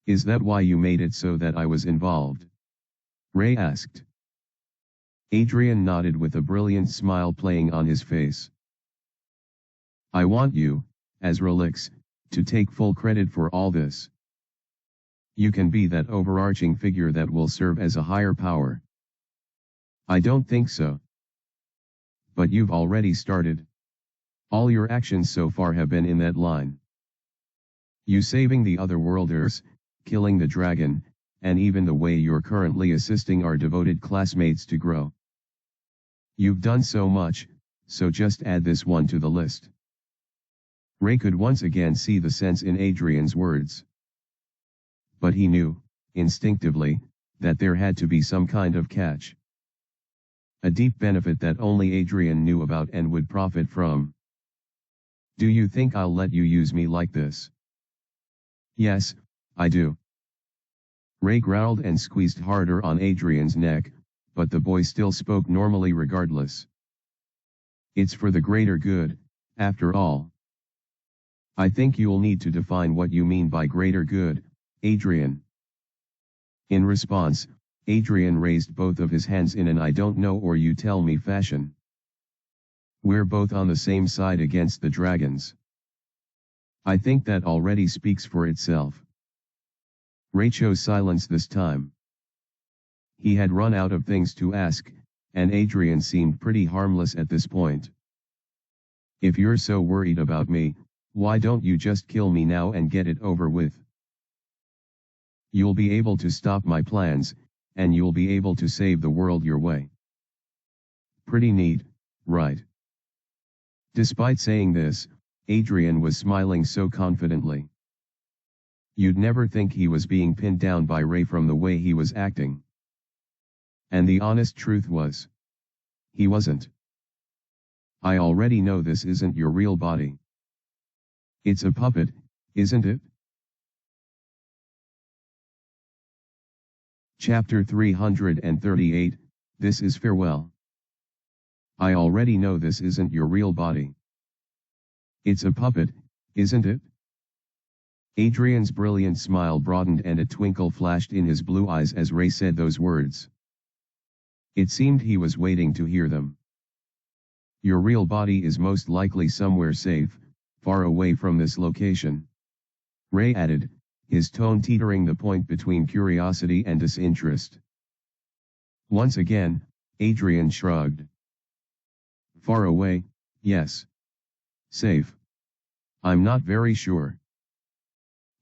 Is that why you made it so that I was involved? Ray asked. Adrian nodded with a brilliant smile playing on his face. I want you, as Relix, to take full credit for all this. You can be that overarching figure that will serve as a higher power. I don't think so. But you've already started. All your actions so far have been in that line. You saving the otherworlders, killing the dragon, and even the way you're currently assisting our devoted classmates to grow. You've done so much, so just add this one to the list. Ray could once again see the sense in Adrian's words. But he knew, instinctively, that there had to be some kind of catch. A deep benefit that only Adrian knew about and would profit from. Do you think I'll let you use me like this? Yes, I do. Ray growled and squeezed harder on Adrian's neck, but the boy still spoke normally regardless. It's for the greater good, after all. I think you'll need to define what you mean by greater good, Adrian. In response, Adrian raised both of his hands in an I don't know or you tell me fashion. We're both on the same side against the dragons. I think that already speaks for itself. Ray chose silence this time. He had run out of things to ask, and Adrian seemed pretty harmless at this point. If you're so worried about me, why don't you just kill me now and get it over with? You'll be able to stop my plans, and you'll be able to save the world your way. Pretty neat, right? Despite saying this, Adrian was smiling so confidently. You'd never think he was being pinned down by Ray from the way he was acting. And the honest truth was, he wasn't. I already know this isn't your real body. It's a puppet, isn't it? Chapter 338, This is Farewell. I already know this isn't your real body. It's a puppet, isn't it? Adrian's brilliant smile broadened and a twinkle flashed in his blue eyes as Ray said those words. It seemed he was waiting to hear them. Your real body is most likely somewhere safe, far away from this location. Ray added, his tone teetering the point between curiosity and disinterest. Once again, Adrian shrugged. Far away, yes. Safe. I'm not very sure.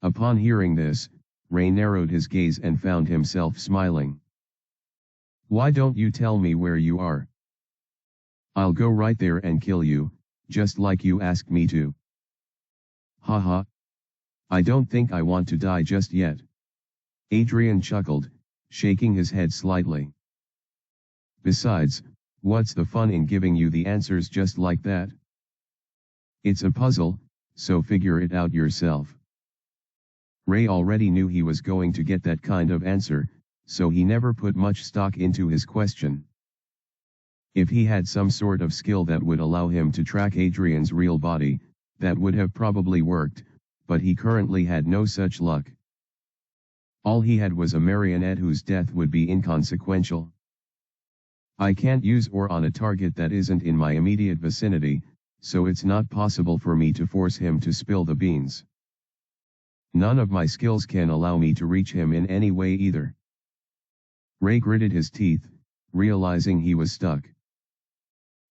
Upon hearing this, Ray narrowed his gaze and found himself smiling. Why don't you tell me where you are? I'll go right there and kill you, just like you asked me to. Haha. I don't think I want to die just yet. Adrian chuckled, shaking his head slightly. Besides, what's the fun in giving you the answers just like that? It's a puzzle, so figure it out yourself. Ray already knew he was going to get that kind of answer, so he never put much stock into his question. If he had some sort of skill that would allow him to track Adrian's real body, that would have probably worked, but he currently had no such luck. All he had was a marionette whose death would be inconsequential. I can't use ore on a target that isn't in my immediate vicinity, so it's not possible for me to force him to spill the beans. None of my skills can allow me to reach him in any way either. Ray gritted his teeth, realizing he was stuck.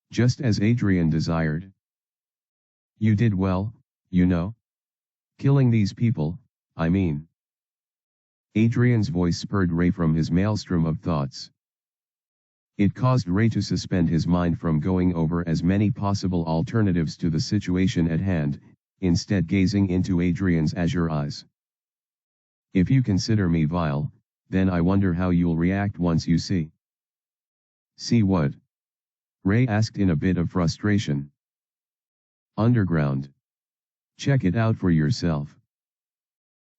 Just as Adrian desired. You did well, you know. Killing these people, I mean. Adrian's voice spurred Ray from his maelstrom of thoughts. It caused Ray to suspend his mind from going over as many possible alternatives to the situation at hand, instead gazing into Adrian's azure eyes. If you consider me vile, then I wonder how you'll react once you see. See what? Ray asked in a bit of frustration. Underground. Check it out for yourself.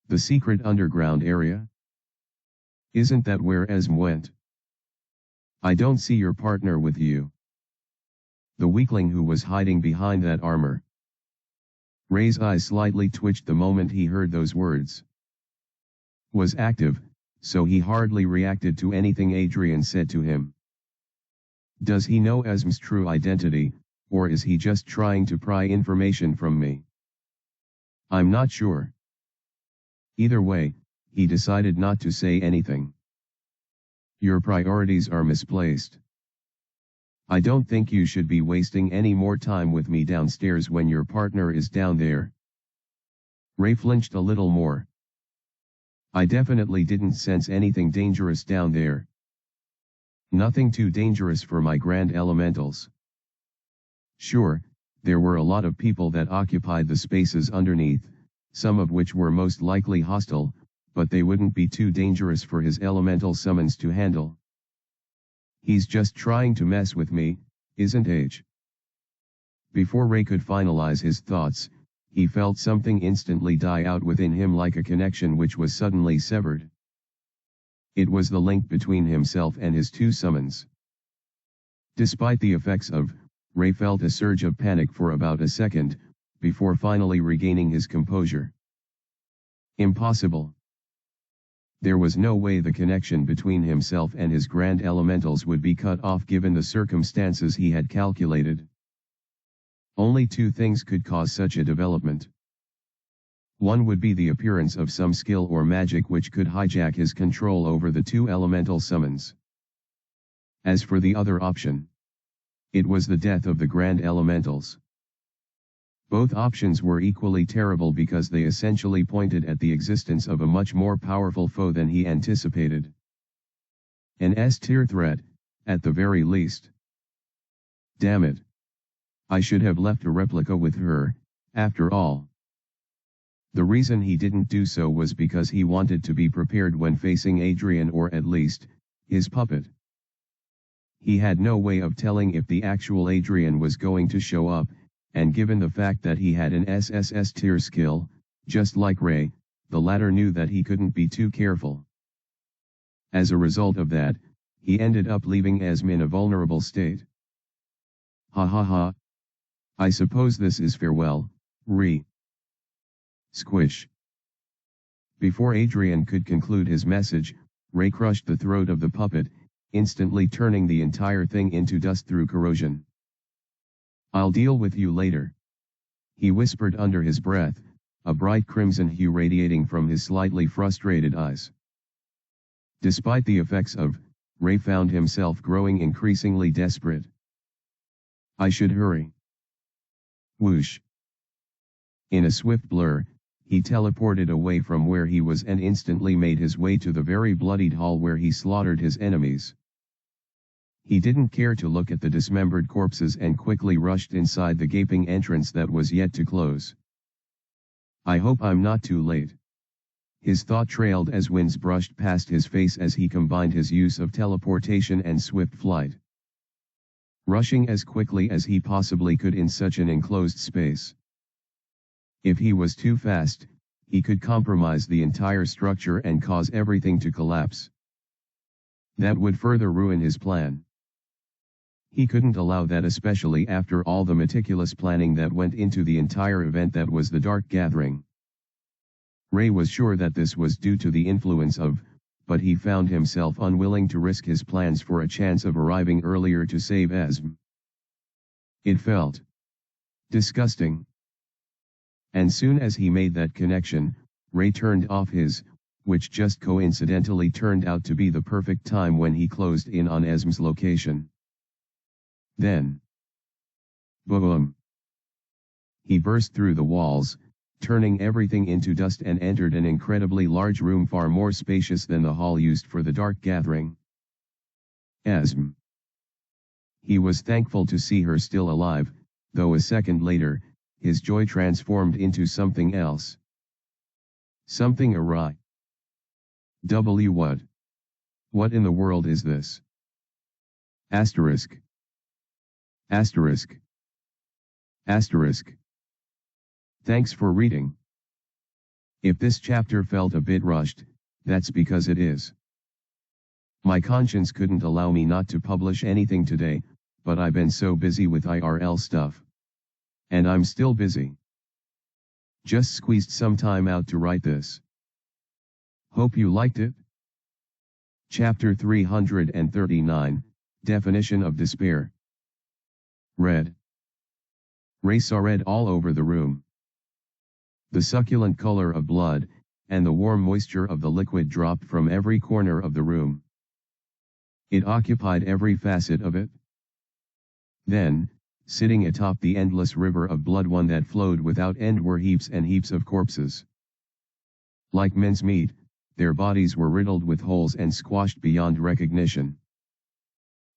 The secret underground area? Isn't that where Esm went? I don't see your partner with you. The weakling who was hiding behind that armor. Ray's eyes slightly twitched the moment he heard those words. Was active, so he hardly reacted to anything Adrian said to him. Does he know Esm's true identity, or is he just trying to pry information from me? I'm not sure. Either way, he decided not to say anything. Your priorities are misplaced. I don't think you should be wasting any more time with me downstairs when your partner is down there. Ray flinched a little more. I definitely didn't sense anything dangerous down there. Nothing too dangerous for my grand elementals. Sure, there were a lot of people that occupied the spaces underneath, some of which were most likely hostile, but they wouldn't be too dangerous for his elemental summons to handle. He's just trying to mess with me, isn't H? Before Ray could finalize his thoughts, he felt something instantly die out within him like a connection which was suddenly severed. It was the link between himself and his two summons. Despite the effects of, Ray felt a surge of panic for about a second, before finally regaining his composure. Impossible. There was no way the connection between himself and his grand elementals would be cut off given the circumstances he had calculated. Only two things could cause such a development. One would be the appearance of some skill or magic which could hijack his control over the two elemental summons. As for the other option, it was the death of the grand elementals. Both options were equally terrible because they essentially pointed at the existence of a much more powerful foe than he anticipated. An S-tier threat, at the very least. Damn it. I should have left a replica with her, after all. The reason he didn't do so was because he wanted to be prepared when facing Adrian, or at least, his puppet. He had no way of telling if the actual Adrian was going to show up, and given the fact that he had an SSS tier skill, just like Ray, the latter knew that he couldn't be too careful. As a result of that, he ended up leaving Esm in a vulnerable state. Ha ha ha. I suppose this is farewell, Re. Squish. Before Adrian could conclude his message, Ray crushed the throat of the puppet, instantly turning the entire thing into dust through corrosion. "I'll deal with you later," he whispered under his breath, a bright crimson hue radiating from his slightly frustrated eyes. Despite the effects of, Ray found himself growing increasingly desperate. "I should hurry." Whoosh. In a swift blur, he teleported away from where he was and instantly made his way to the very bloodied hall where he slaughtered his enemies. He didn't care to look at the dismembered corpses and quickly rushed inside the gaping entrance that was yet to close. "I hope I'm not too late." His thought trailed as winds brushed past his face as he combined his use of teleportation and swift flight. Rushing as quickly as he possibly could in such an enclosed space. If he was too fast, he could compromise the entire structure and cause everything to collapse. That would further ruin his plan. He couldn't allow that, especially after all the meticulous planning that went into the entire event that was the Dark Gathering. Ray was sure that this was due to the influence of, but he found himself unwilling to risk his plans for a chance of arriving earlier to save Esm. It felt disgusting. And soon as he made that connection, Ray turned off his, which just coincidentally turned out to be the perfect time when he closed in on Esm's location. Then, boom! He burst through the walls, turning everything into dust, and entered an incredibly large room far more spacious than the hall used for the Dark Gathering. Esm. He was thankful to see her still alive, though a second later, his joy transformed into something else. Something awry. What? What in the world is this? Asterisk. Asterisk. Asterisk. Thanks for reading. If this chapter felt a bit rushed, that's because it is. My conscience couldn't allow me not to publish anything today, but I've been so busy with IRL stuff. And I'm still busy. Just squeezed some time out to write this. Hope you liked it. Chapter 339, Definition of Despair. Red. Ray saw red all over the room. The succulent color of blood, and the warm moisture of the liquid dropped from every corner of the room. It occupied every facet of it. Then, sitting atop the endless river of blood, one that flowed without end, were heaps and heaps of corpses. Like mincemeat, their bodies were riddled with holes and squashed beyond recognition.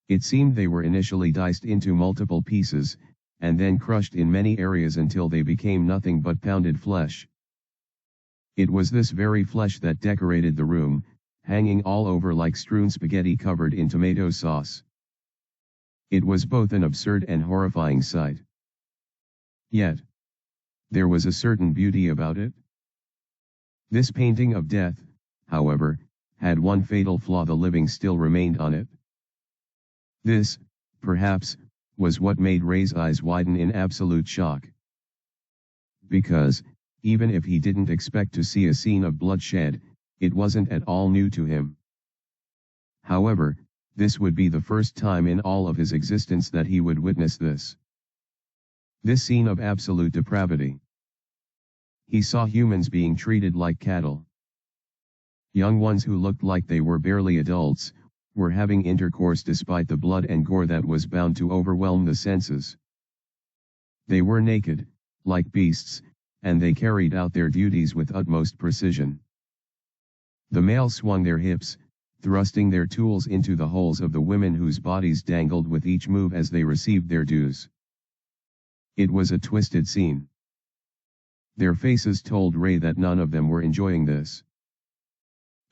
It seemed they were initially diced into multiple pieces, and then crushed in many areas until they became nothing but pounded flesh. It was this very flesh that decorated the room, hanging all over like strewn spaghetti covered in tomato sauce. It was both an absurd and horrifying sight. Yet, there was a certain beauty about it. This painting of death, however, had one fatal flaw: the living still remained on it. This, perhaps, was what made Ray's eyes widen in absolute shock. Because, even if he didn't expect to see a scene of bloodshed, it wasn't at all new to him. However, this would be the first time in all of his existence that he would witness this. This scene of absolute depravity. He saw humans being treated like cattle. Young ones who looked like they were barely adults, were having intercourse despite the blood and gore that was bound to overwhelm the senses. They were naked, like beasts, and they carried out their duties with utmost precision. The males swung their hips, thrusting their tools into the holes of the women whose bodies dangled with each move as they received their dues. It was a twisted scene. Their faces told Ray that none of them were enjoying this.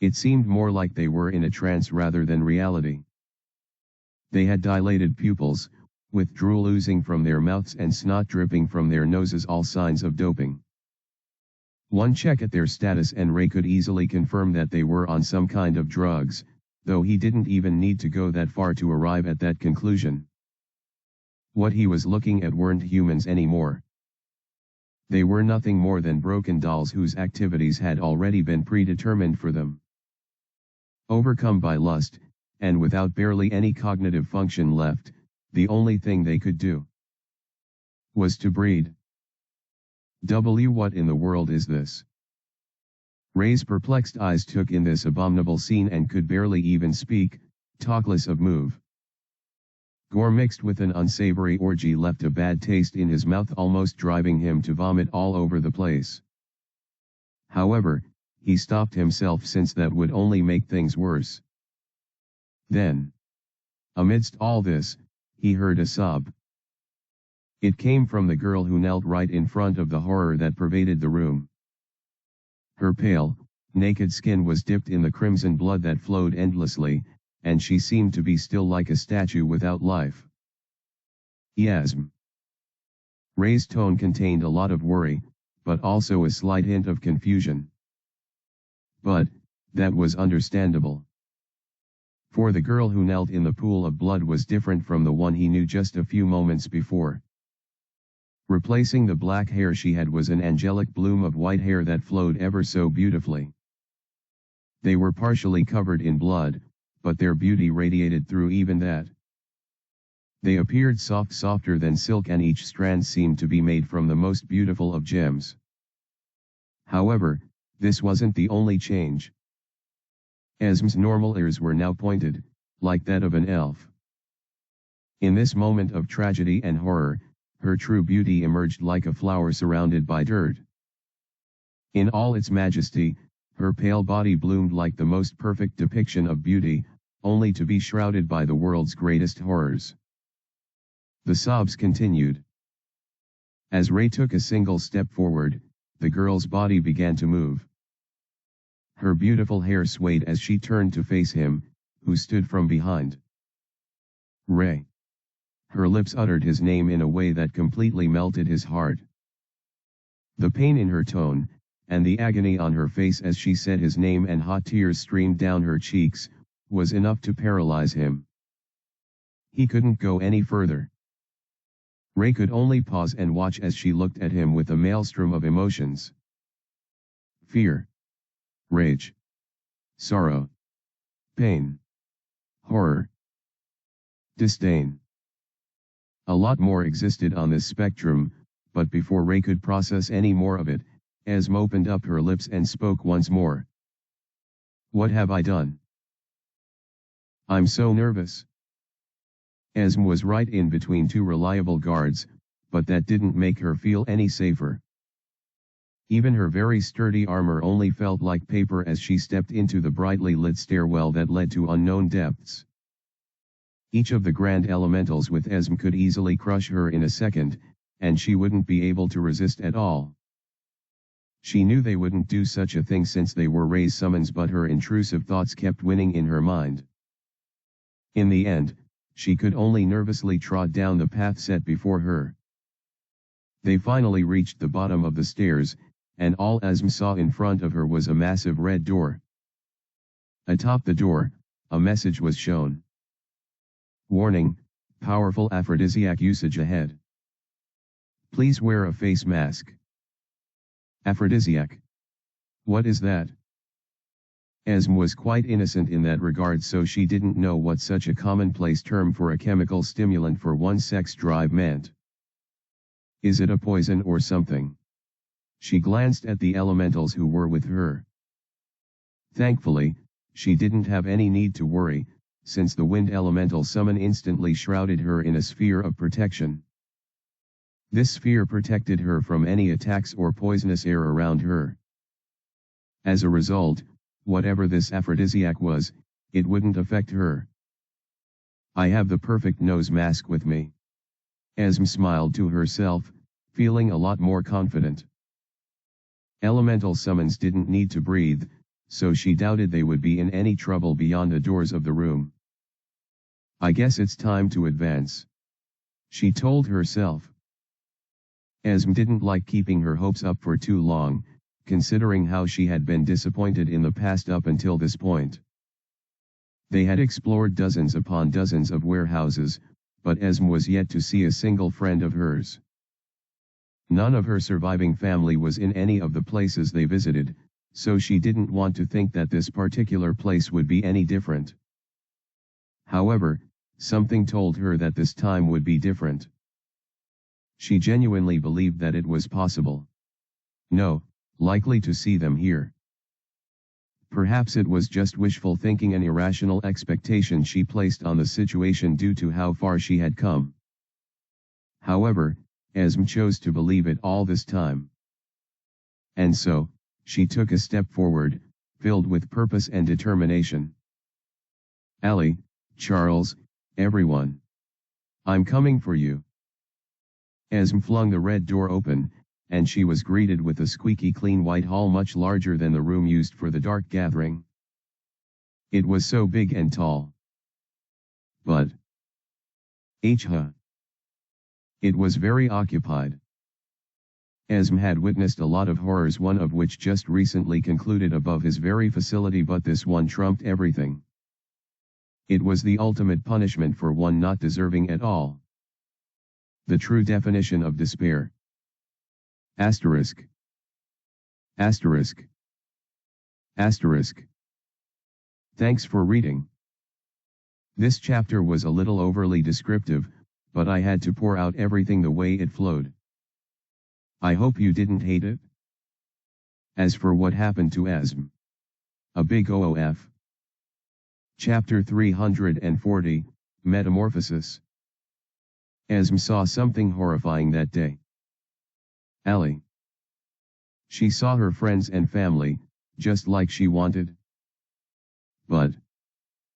It seemed more like they were in a trance rather than reality. They had dilated pupils, with drool oozing from their mouths and snot dripping from their noses, all signs of doping. One check at their status and Ray could easily confirm that they were on some kind of drugs, though he didn't even need to go that far to arrive at that conclusion. What he was looking at weren't humans anymore. They were nothing more than broken dolls whose activities had already been predetermined for them. Overcome by lust, and without barely any cognitive function left, the only thing they could do was to breed. What in the world is this? Ray's perplexed eyes took in this abominable scene and could barely even speak, talkless of move. Gore mixed with an unsavory orgy left a bad taste in his mouth, almost driving him to vomit all over the place. However, he stopped himself since that would only make things worse. Then, amidst all this, he heard a sob. It came from the girl who knelt right in front of the horror that pervaded the room. Her pale, naked skin was dipped in the crimson blood that flowed endlessly, and she seemed to be still like a statue without life. Yasm. Ray's tone contained a lot of worry, but also a slight hint of confusion. But, that was understandable. For the girl who knelt in the pool of blood was different from the one he knew just a few moments before. Replacing the black hair she had was an angelic bloom of white hair that flowed ever so beautifully. They were partially covered in blood, but their beauty radiated through even that. They appeared softer than silk, and each strand seemed to be made from the most beautiful of gems. However, this wasn't the only change. Esm's normal ears were now pointed, like that of an elf. In this moment of tragedy and horror, her true beauty emerged like a flower surrounded by dirt. In all its majesty, her pale body bloomed like the most perfect depiction of beauty, only to be shrouded by the world's greatest horrors. The sobs continued. As Ray took a single step forward, the girl's body began to move. Her beautiful hair swayed as she turned to face him, who stood from behind. Ray. Her lips uttered his name in a way that completely melted his heart. The pain in her tone, and the agony on her face as she said his name and hot tears streamed down her cheeks, was enough to paralyze him. He couldn't go any further. Ray could only pause and watch as she looked at him with a maelstrom of emotions. Fear. Rage. Sorrow. Pain. Horror. Disdain. A lot more existed on this spectrum, but before Ray could process any more of it, Esm opened up her lips and spoke once more. What have I done? I'm so nervous. Esm was right in between two reliable guards, but that didn't make her feel any safer. Even her very sturdy armor only felt like paper as she stepped into the brightly lit stairwell that led to unknown depths. Each of the grand elementals with Esm could easily crush her in a second, and she wouldn't be able to resist at all. She knew they wouldn't do such a thing since they were Ray's summons, but her intrusive thoughts kept winning in her mind. In the end, she could only nervously trot down the path set before her. They finally reached the bottom of the stairs, and all Esm saw in front of her was a massive red door. Atop the door, a message was shown. Warning, powerful aphrodisiac usage ahead. Please wear a face mask. Aphrodisiac. What is that? Esm was quite innocent in that regard, so she didn't know what such a commonplace term for a chemical stimulant for one's sex drive meant. Is it a poison or something? She glanced at the elementals who were with her. Thankfully, she didn't have any need to worry, since the wind elemental summon instantly shrouded her in a sphere of protection. This sphere protected her from any attacks or poisonous air around her. As a result, whatever this aphrodisiac was, it wouldn't affect her. I have the perfect nose mask with me. Esm smiled to herself, feeling a lot more confident. Elemental summons didn't need to breathe, so she doubted they would be in any trouble beyond the doors of the room. I guess it's time to advance, she told herself. Esm didn't like keeping her hopes up for too long, considering how she had been disappointed in the past up until this point. They had explored dozens upon dozens of warehouses, but Esm was yet to see a single friend of hers. None of her surviving family was in any of the places they visited, so she didn't want to think that this particular place would be any different. However, something told her that this time would be different. She genuinely believed that it was possible. No, likely to see them here. Perhaps it was just wishful thinking, an irrational expectation she placed on the situation due to how far she had come. However, Esme chose to believe it all this time. And so, she took a step forward, filled with purpose and determination. "Allie, Charles, everyone. I'm coming for you." Esme flung the red door open, and she was greeted with a squeaky clean white hall much larger than the room used for the dark gathering. It was so big and tall. But it was very occupied. Esme had witnessed a lot of horrors, one of which just recently concluded above his very facility, but this one trumped everything. It was the ultimate punishment for one not deserving at all. The true definition of despair. Asterisk. Asterisk. Asterisk. Thanks for reading. This chapter was a little overly descriptive, but I had to pour out everything the way it flowed. I hope you didn't hate it. As for what happened to Esme, a big OOF. Chapter 340, Metamorphosis. Esme saw something horrifying that day. Allie. She saw her friends and family, just like she wanted. But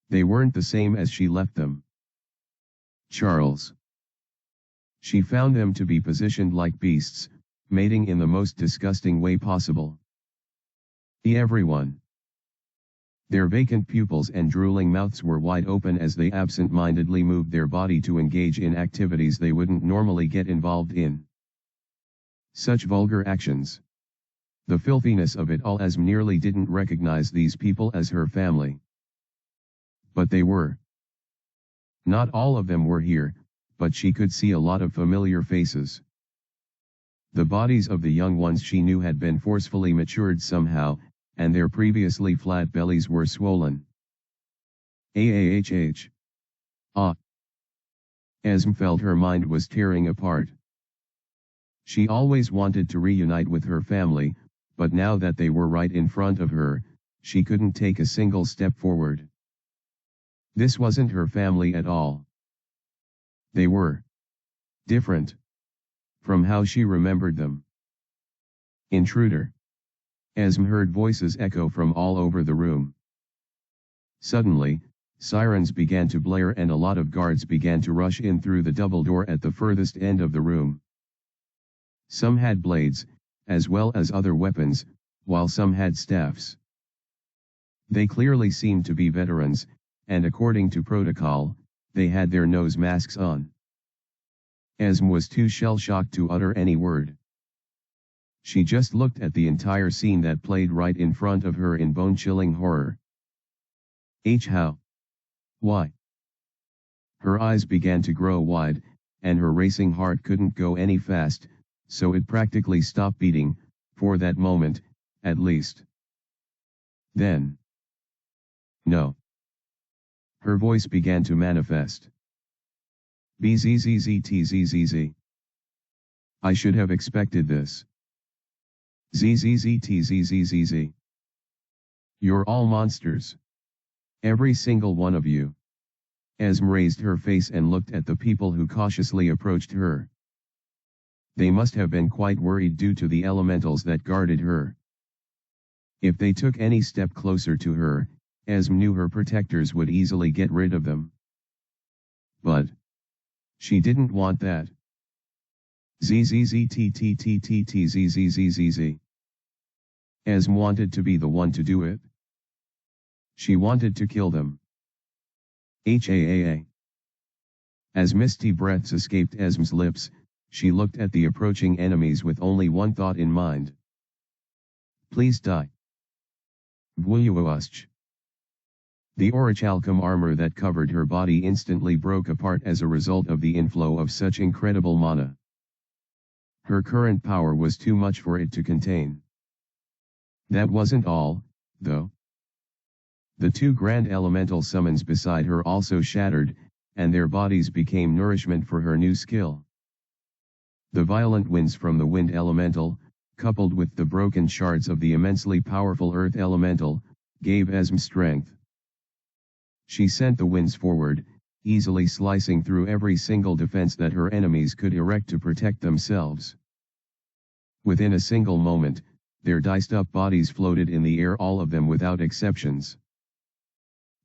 they weren't the same as she left them. Charles. She found them to be positioned like beasts, mating in the most disgusting way possible. Everyone. Their vacant pupils and drooling mouths were wide open as they absent-mindedly moved their body to engage in activities they wouldn't normally get involved in. Such vulgar actions. The filthiness of it all. Esme nearly didn't recognize these people as her family. But they were. Not all of them were here, but she could see a lot of familiar faces. The bodies of the young ones she knew had been forcefully matured somehow, and their previously flat bellies were swollen. Ah. Esme felt her mind was tearing apart. She always wanted to reunite with her family, but now that they were right in front of her, she couldn't take a single step forward. This wasn't her family at all. They were different from how she remembered them. Intruder. Esme heard voices echo from all over the room. Suddenly, sirens began to blare and a lot of guards began to rush in through the double door at the furthest end of the room. Some had blades, as well as other weapons, while some had staffs. They clearly seemed to be veterans, and according to protocol, they had their nose masks on. Esme was too shell-shocked to utter any word. She just looked at the entire scene that played right in front of her in bone-chilling horror. How? Why? Her eyes began to grow wide, and her racing heart couldn't go any fast, so it practically stopped beating, for that moment, at least. Then. No. Her voice began to manifest. Bzzzztzz. I should have expected this. Zzzztzzzz. You're all monsters. Every single one of you. Esme raised her face and looked at the people who cautiously approached her. They must have been quite worried due to the elementals that guarded her. If they took any step closer to her, Esme knew her protectors would easily get rid of them. But she didn't want that. Zzzzttttttzzzzz. Esme wanted to be the one to do it. She wanted to kill them. As misty breaths escaped Esme's lips, she looked at the approaching enemies with only one thought in mind. Please die. The orichalcum armor that covered her body instantly broke apart as a result of the inflow of such incredible mana. Her current power was too much for it to contain. That wasn't all, though. The two grand elemental summons beside her also shattered, and their bodies became nourishment for her new skill. The violent winds from the wind elemental, coupled with the broken shards of the immensely powerful earth elemental, gave Esm strength. She sent the winds forward, easily slicing through every single defense that her enemies could erect to protect themselves. Within a single moment, their diced-up bodies floated in the air, all of them without exceptions.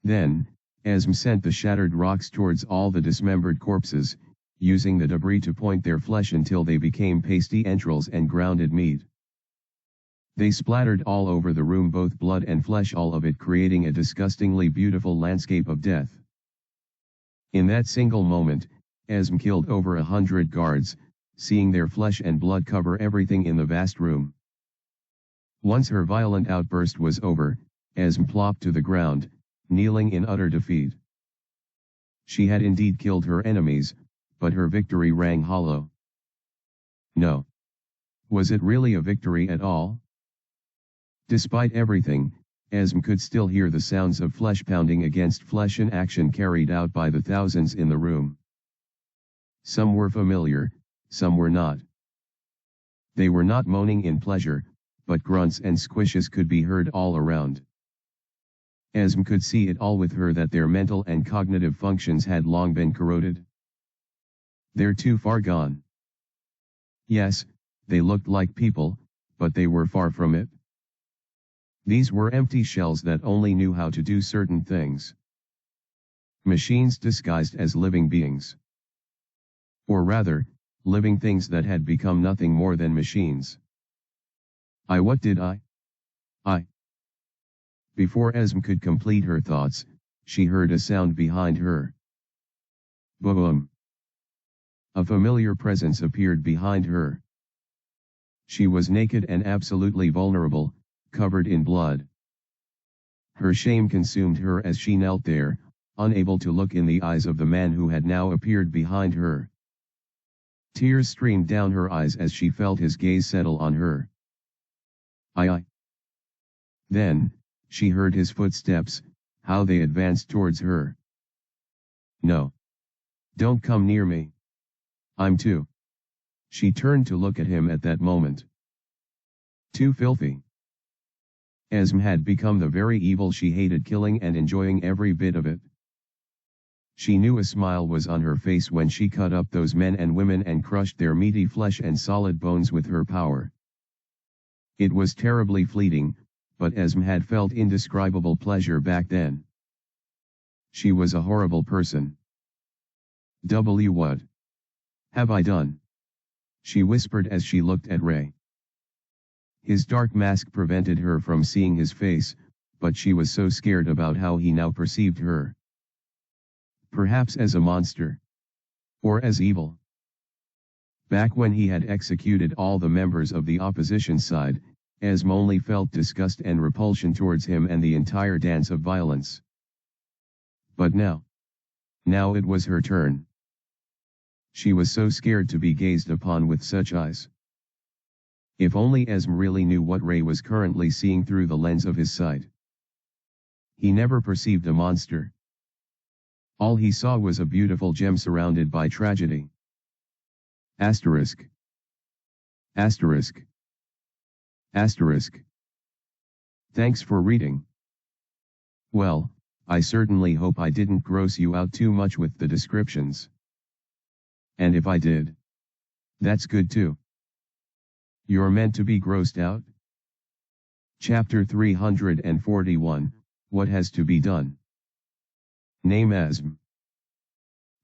Then, Esm sent the shattered rocks towards all the dismembered corpses, using the debris to point their flesh until they became pasty entrails and grounded meat. They splattered all over the room, both blood and flesh, all of it creating a disgustingly beautiful landscape of death. In that single moment, Esm killed over 100 guards, seeing their flesh and blood cover everything in the vast room. Once her violent outburst was over, Esm plopped to the ground, kneeling in utter defeat. She had indeed killed her enemies, but her victory rang hollow. No. Was it really a victory at all? Despite everything, Esm could still hear the sounds of flesh pounding against flesh in action carried out by the thousands in the room. Some were familiar, some were not. They were not moaning in pleasure, but grunts and squishes could be heard all around. Esm could see it all with her that their mental and cognitive functions had long been corroded. They're too far gone. Yes, they looked like people, but they were far from it. These were empty shells that only knew how to do certain things. Machines disguised as living beings. Or rather, living things that had become nothing more than machines. What did I? Before Esm could complete her thoughts, she heard a sound behind her. Boom! A familiar presence appeared behind her. She was naked and absolutely vulnerable, covered in blood. Her shame consumed her as she knelt there, unable to look in the eyes of the man who had now appeared behind her. Tears streamed down her eyes as she felt his gaze settle on her. Then, she heard his footsteps, how they advanced towards her. No. Don't come near me. I'm too. She turned to look at him at that moment. Too filthy. Esm had become the very evil she hated, killing and enjoying every bit of it. She knew a smile was on her face when she cut up those men and women and crushed their meaty flesh and solid bones with her power. It was terribly fleeting, but Esm had felt indescribable pleasure back then. She was a horrible person. What have I done? She whispered as she looked at Ray. His dark mask prevented her from seeing his face, but she was so scared about how he now perceived her. Perhaps as a monster. Or as evil. Back when he had executed all the members of the opposition side, Esm only felt disgust and repulsion towards him and the entire dance of violence. But now it was her turn. She was so scared to be gazed upon with such eyes. If only Esm really knew what Ray was currently seeing through the lens of his sight. He never perceived a monster. All he saw was a beautiful gem surrounded by tragedy. Asterisk. Asterisk. Asterisk. Thanks for reading. Well, I certainly hope I didn't gross you out too much with the descriptions. And if I did, that's good too. You're meant to be grossed out? Chapter 341, What Has to Be Done? Name Esm.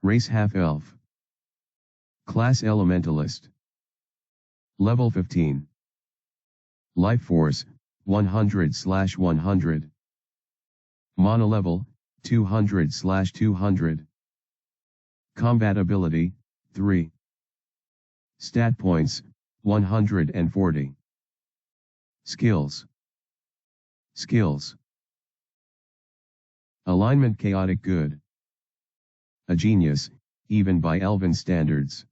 Race half-elf. Class Elementalist. Level 15. Life Force, 100/100. Mana Level, 200/200. Combat Ability, 3. Stat Points, 140. Skills. Skills. Alignment Chaotic Good. A genius, even by Elven standards.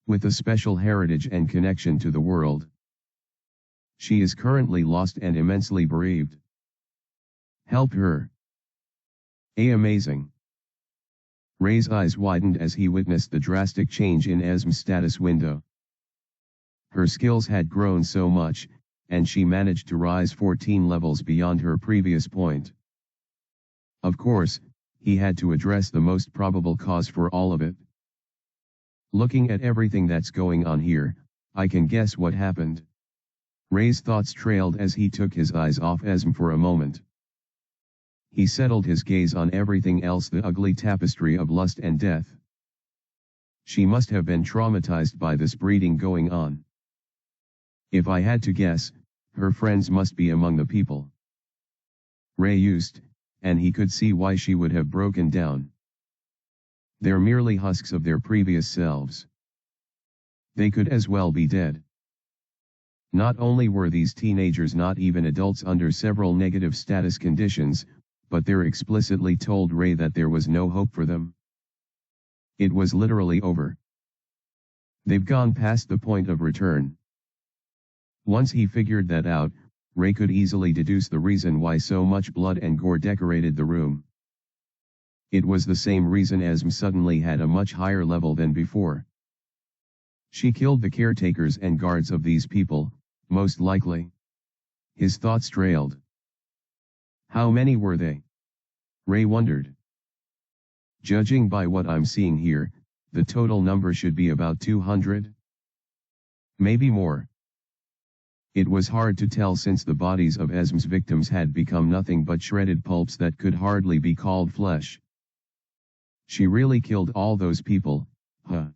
with a special heritage and connection to the world. She is currently lost and immensely bereaved. Help her. Amazing. Ray's eyes widened as he witnessed the drastic change in Esm's status window. Her skills had grown so much, and she managed to rise 14 levels beyond her previous point. Of course, he had to address the most probable cause for all of it. Looking at everything that's going on here, I can guess what happened. Ray's thoughts trailed as he took his eyes off Esm for a moment. He settled his gaze on everything else, the ugly tapestry of lust and death. She must have been traumatized by this breeding going on. If I had to guess, her friends must be among the people. Ray used, and he could see why she would have broken down. They're merely husks of their previous selves. They could as well be dead. Not only were these teenagers not even adults under several negative status conditions, but they're explicitly told Ray that there was no hope for them. It was literally over. They've gone past the point of return. Once he figured that out, Ray could easily deduce the reason why so much blood and gore decorated the room. It was the same reason Esm suddenly had a much higher level than before. She killed the caretakers and guards of these people, most likely. His thoughts trailed. How many were they? Ray wondered. Judging by what I'm seeing here, the total number should be about 200. Maybe more. It was hard to tell since the bodies of Esm's victims had become nothing but shredded pulps that could hardly be called flesh. She really killed all those people, huh?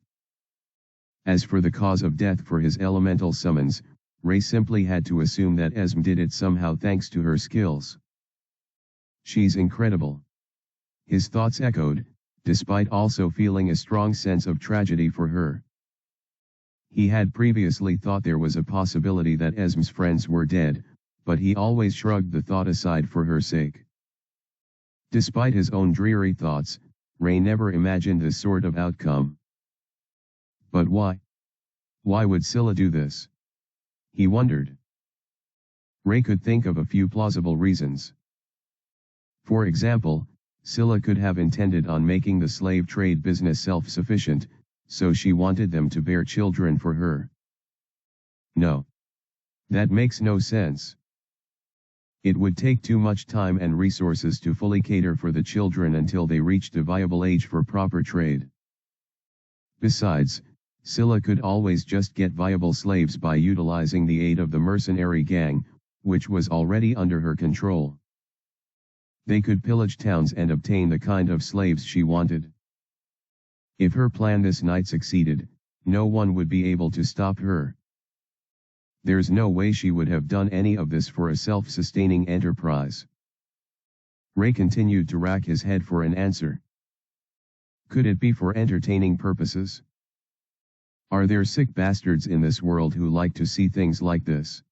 As for the cause of death for his elemental summons, Ray simply had to assume that Esm did it somehow thanks to her skills. She's incredible. His thoughts echoed, despite also feeling a strong sense of tragedy for her. He had previously thought there was a possibility that Esm's friends were dead, but he always shrugged the thought aside for her sake. Despite his own dreary thoughts, Ray never imagined this sort of outcome. But why? Why would Scylla do this? He wondered. Ray could think of a few plausible reasons. For example, Scylla could have intended on making the slave trade business self-sufficient, so she wanted them to bear children for her. No. That makes no sense. It would take too much time and resources to fully cater for the children until they reached a viable age for proper trade. Besides, Scylla could always just get viable slaves by utilizing the aid of the mercenary gang, which was already under her control. They could pillage towns and obtain the kind of slaves she wanted. If her plan this night succeeded, no one would be able to stop her. There's no way she would have done any of this for a self-sustaining enterprise. Ray continued to rack his head for an answer. Could it be for entertaining purposes? Are there sick bastards in this world who like to see things like this?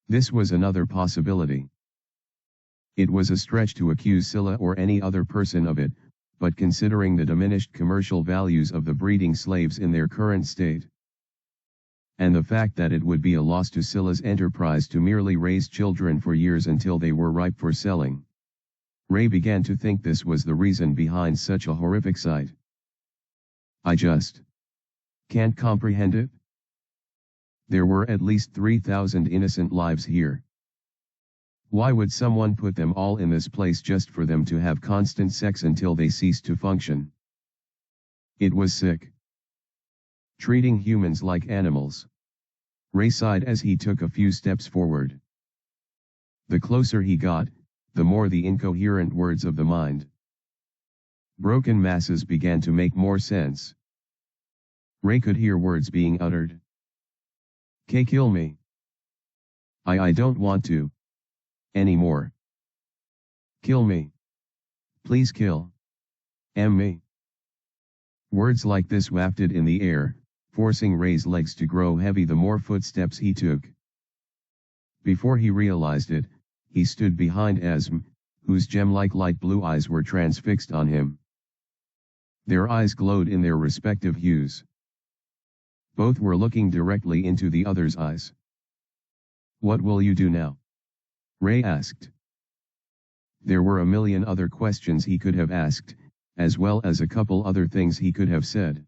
This was another possibility. It was a stretch to accuse Scylla or any other person of it, but considering the diminished commercial values of the breeding slaves in their current state, and the fact that it would be a loss to Scylla's enterprise to merely raise children for years until they were ripe for selling, Ray began to think this was the reason behind such a horrific sight. I just can't comprehend it. There were at least 3,000 innocent lives here. Why would someone put them all in this place just for them to have constant sex until they cease to function? It was sick. Treating humans like animals. Ray sighed as he took a few steps forward. The closer he got, the more the incoherent words of the mind. Broken masses began to make more sense. Ray could hear words being uttered. Kill me. I don't want to. Anymore. Kill me. Please kill. Me. Words like this wafted in the air, forcing Ray's legs to grow heavy the more footsteps he took. Before he realized it, he stood behind Esm, whose gem-like light blue eyes were transfixed on him. Their eyes glowed in their respective hues. Both were looking directly into the other's eyes. "What will you do now?" Ray asked. There were a million other questions he could have asked, as well as a couple other things he could have said.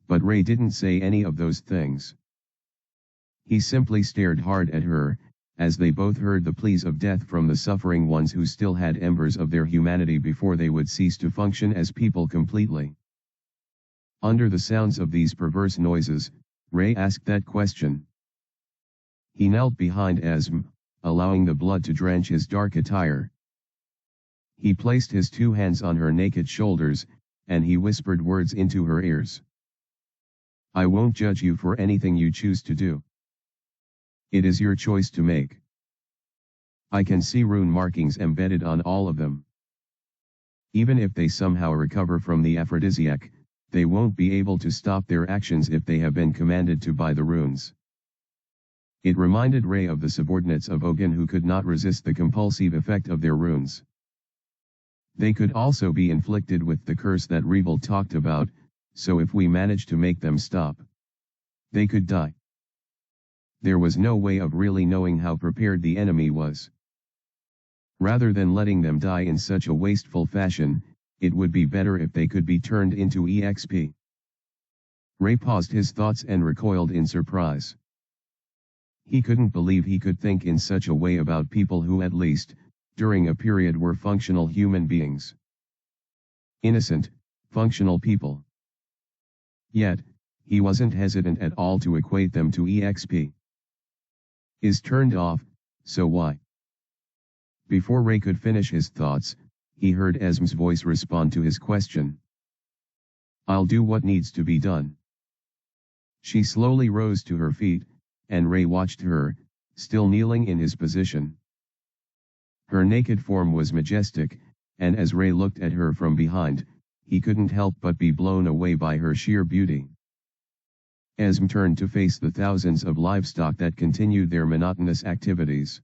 But Ray didn't say any of those things. He simply stared hard at her, as they both heard the pleas of death from the suffering ones who still had embers of their humanity before they would cease to function as people completely. Under the sounds of these perverse noises, Ray asked that question. He knelt behind Esm, allowing the blood to drench his dark attire. He placed his 2 hands on her naked shoulders, and he whispered words into her ears. "I won't judge you for anything you choose to do. It is your choice to make. I can see rune markings embedded on all of them. Even if they somehow recover from the aphrodisiac, they won't be able to stop their actions if they have been commanded to by the runes." It reminded Ray of the subordinates of Ogun who could not resist the compulsive effect of their runes. They could also be inflicted with the curse that Revel talked about, so if we managed to make them stop, they could die. There was no way of really knowing how prepared the enemy was. Rather than letting them die in such a wasteful fashion, it would be better if they could be turned into EXP. Ray paused his thoughts and recoiled in surprise. He couldn't believe he could think in such a way about people who at least, during a period were functional human beings. Innocent, functional people. Yet, he wasn't hesitant at all to equate them to EXP. Is turned off, so why? Before Ray could finish his thoughts, he heard Esm's voice respond to his question. "I'll do what needs to be done." She slowly rose to her feet, and Ray watched her, still kneeling in his position. Her naked form was majestic, and as Ray looked at her from behind, he couldn't help but be blown away by her sheer beauty. Esm turned to face the thousands of livestock that continued their monotonous activities.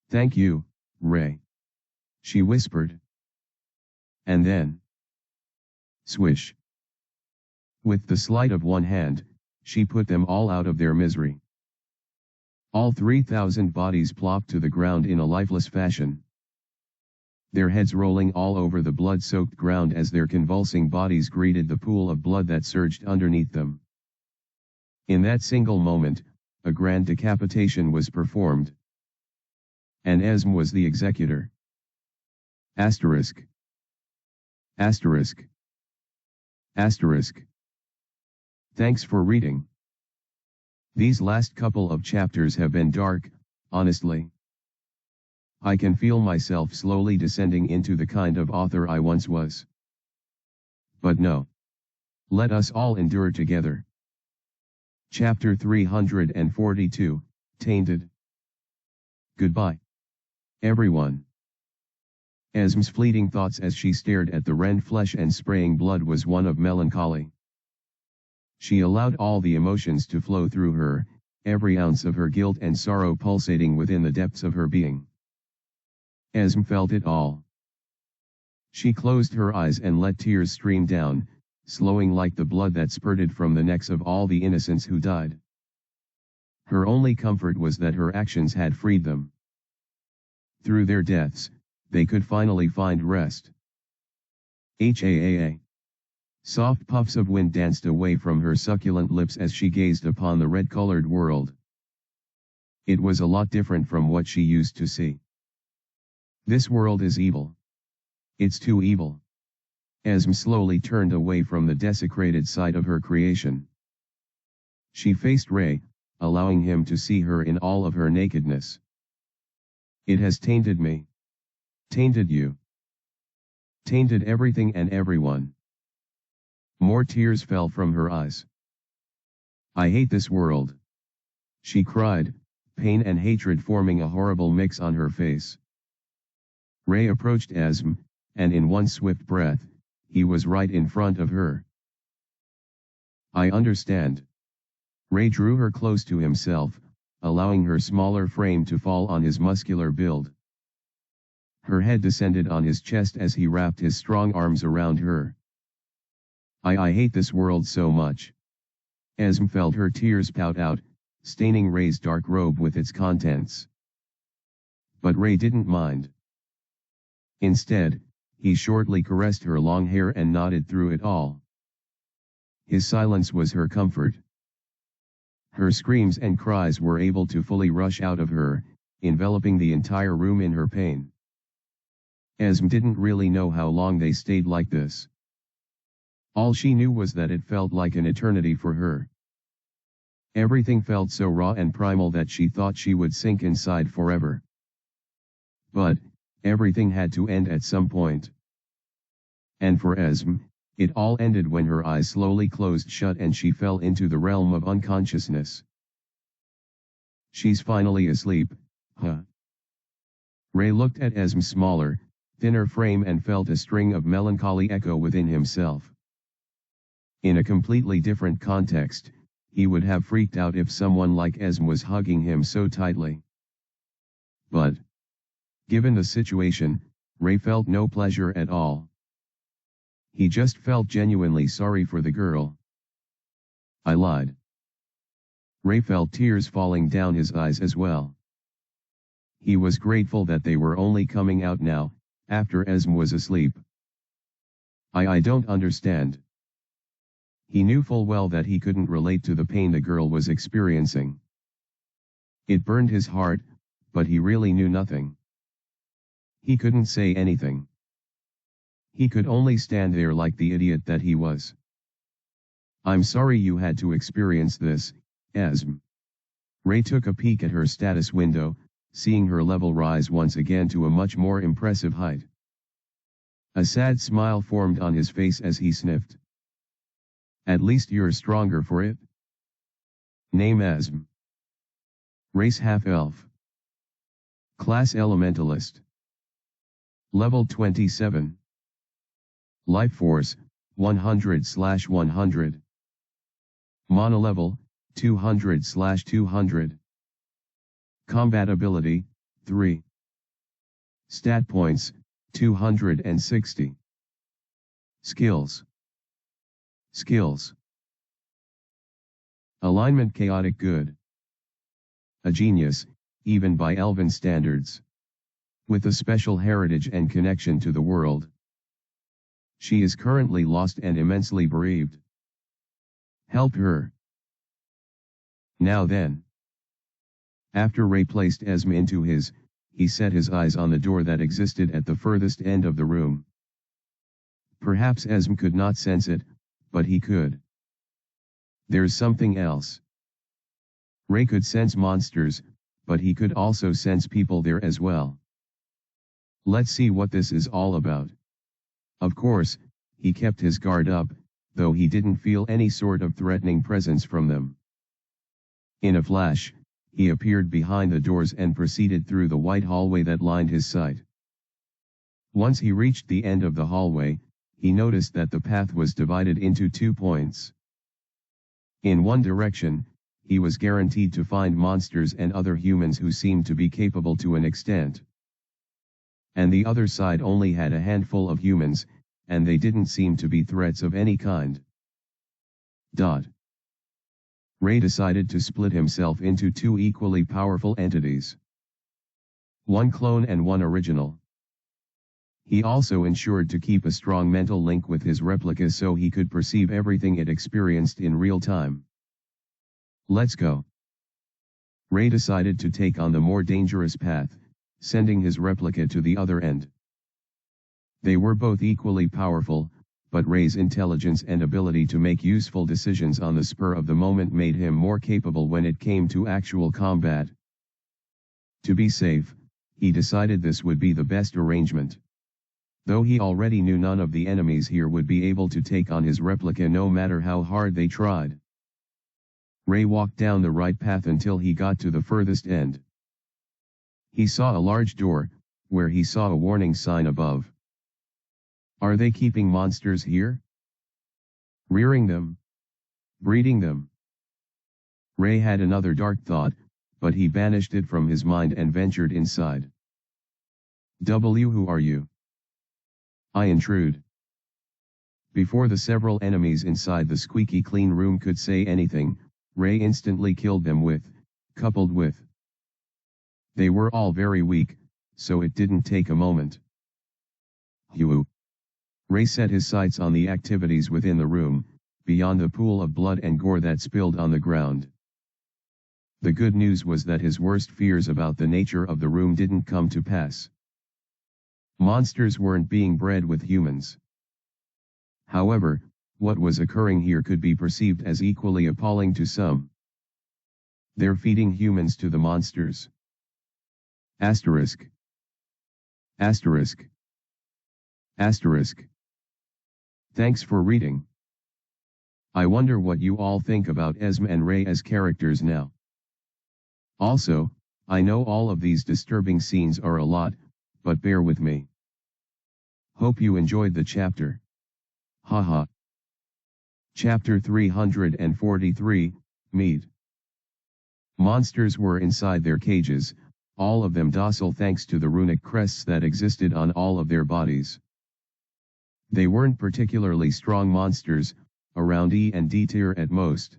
"Thank you, Ray," she whispered. And then, swish. With the sleight of one hand, she put them all out of their misery. All 3,000 bodies plopped to the ground in a lifeless fashion, their heads rolling all over the blood-soaked ground as their convulsing bodies greeted the pool of blood that surged underneath them. In that single moment, a grand decapitation was performed. And Esm was the executor. Asterisk. Asterisk. Asterisk. Thanks for reading. These last couple of chapters have been dark, honestly. I can feel myself slowly descending into the kind of author I once was. But no. Let us all endure together. Chapter 342, Tainted. Goodbye, everyone. Esm's fleeting thoughts as she stared at the rent flesh and spraying blood was one of melancholy. She allowed all the emotions to flow through her, every ounce of her guilt and sorrow pulsating within the depths of her being. Esm felt it all. She closed her eyes and let tears stream down, slowing like the blood that spurted from the necks of all the innocents who died. Her only comfort was that her actions had freed them. Through their deaths, they could finally find rest. HAAA. Soft puffs of wind danced away from her succulent lips as she gazed upon the red-colored world. It was a lot different from what she used to see. This world is evil. It's too evil. Esm slowly turned away from the desecrated side of her creation. She faced Ray, allowing him to see her in all of her nakedness. "It has tainted me. Tainted you. Tainted everything and everyone." More tears fell from her eyes. "I hate this world," she cried, pain and hatred forming a horrible mix on her face. Ray approached Esm, and in one swift breath, he was right in front of her. "I understand." Ray drew her close to himself, allowing her smaller frame to fall on his muscular build. Her head descended on his chest as he wrapped his strong arms around her. I hate this world so much. Esme felt her tears pout out, staining Ray's dark robe with its contents. But Ray didn't mind. Instead, he shortly caressed her long hair and nodded through it all. His silence was her comfort. Her screams and cries were able to fully rush out of her, enveloping the entire room in her pain. Esme didn't really know how long they stayed like this. All she knew was that it felt like an eternity for her. Everything felt so raw and primal that she thought she would sink inside forever. But, everything had to end at some point. And for Esme, it all ended when her eyes slowly closed shut and she fell into the realm of unconsciousness. She's finally asleep, huh? Ray looked at Esme's smaller, thinner frame and felt a string of melancholy echo within himself. In a completely different context, he would have freaked out if someone like Esme was hugging him so tightly. But, given the situation, Ray felt no pleasure at all. He just felt genuinely sorry for the girl. I lied. Ray felt tears falling down his eyes as well. He was grateful that they were only coming out now, after Esme was asleep. I don't understand. He knew full well that he couldn't relate to the pain the girl was experiencing. It burned his heart, but he really knew nothing. He couldn't say anything. He could only stand there like the idiot that he was. I'm sorry you had to experience this, Esme. Ray took a peek at her status window, seeing her level rise once again to a much more impressive height. A sad smile formed on his face as he sniffed. At least you're stronger for it. Name Esme. Race half-elf. Class elementalist. Level 27. Life force, 100/100. Mana level, 200/200. Combat ability, 3. Stat points, 260. Skills. Alignment chaotic good. A genius, even by elven standards. With a special heritage and connection to the world. She is currently lost and immensely bereaved. Help her. Now then. After Ray placed Esme into he set his eyes on the door that existed at the furthest end of the room. Perhaps Esme could not sense it, but he could. There's something else. Ray could sense monsters, but he could also sense people there as well. Let's see what this is all about. Of course, he kept his guard up, though he didn't feel any sort of threatening presence from them. In a flash, he appeared behind the doors and proceeded through the white hallway that lined his sight. Once he reached the end of the hallway, he noticed that the path was divided into 2 points. In one direction, he was guaranteed to find monsters and other humans who seemed to be capable to an extent. And the other side only had a handful of humans, and they didn't seem to be threats of any kind. Ray decided to split himself into 2 equally powerful entities. One clone and one original. He also ensured to keep a strong mental link with his replica so he could perceive everything it experienced in real time. Let's go. Ray decided to take on the more dangerous path, sending his replica to the other end. They were both equally powerful, but Ray's intelligence and ability to make useful decisions on the spur of the moment made him more capable when it came to actual combat. To be safe, he decided this would be the best arrangement. Though he already knew none of the enemies here would be able to take on his replica no matter how hard they tried. Ray walked down the right path until he got to the furthest end. He saw a large door, where he saw a warning sign above. Are they keeping monsters here? Rearing them? Breeding them? Ray had another dark thought, but he banished it from his mind and ventured inside. Who are you? I intrude. Before the several enemies inside the squeaky clean room could say anything, Ray instantly killed them coupled with. They were all very weak, so it didn't take a moment. Hugh. Ray set his sights on the activities within the room, beyond the pool of blood and gore that spilled on the ground. The good news was that his worst fears about the nature of the room didn't come to pass. Monsters weren't being bred with humans. However, what was occurring here could be perceived as equally appalling to some. They're feeding humans to the monsters. Asterisk. Asterisk. Asterisk. Thanks for reading. I wonder what you all think about Esme and Ray as characters now. Also, I know all of these disturbing scenes are a lot, but bear with me. Hope you enjoyed the chapter. Haha. Chapter 343, Mead. Monsters were inside their cages, all of them docile thanks to the runic crests that existed on all of their bodies. They weren't particularly strong monsters, around E and D tier at most.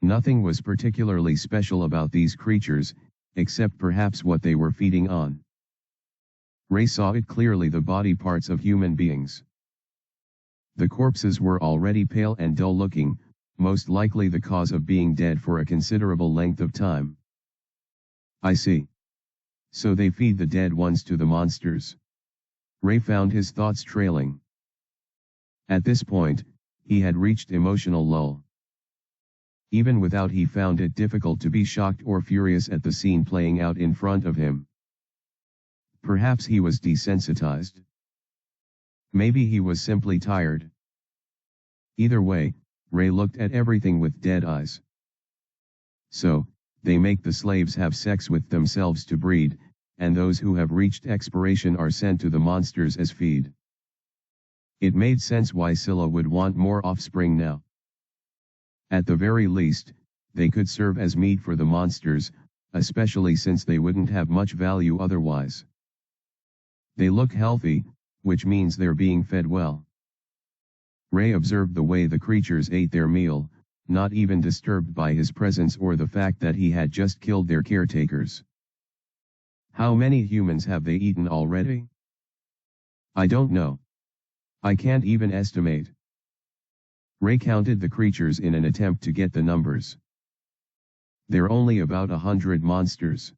Nothing was particularly special about these creatures, except perhaps what they were feeding on. Ray saw it clearly: the body parts of human beings. The corpses were already pale and dull looking, most likely the cause of being dead for a considerable length of time. I see. So they feed the dead ones to the monsters. Ray found his thoughts trailing. At this point, he had reached emotional lull. Even without, he found it difficult to be shocked or furious at the scene playing out in front of him. Perhaps he was desensitized. Maybe he was simply tired. Either way, Ray looked at everything with dead eyes. So, they make the slaves have sex with themselves to breed, and those who have reached expiration are sent to the monsters as feed. It made sense why Scylla would want more offspring now. At the very least, they could serve as meat for the monsters, especially since they wouldn't have much value otherwise. They look healthy, which means they're being fed well. Ray observed the way the creatures ate their meal, not even disturbed by his presence or the fact that he had just killed their caretakers. How many humans have they eaten already? I don't know. I can't even estimate. Ray counted the creatures in an attempt to get the numbers. They're only about 100 monsters.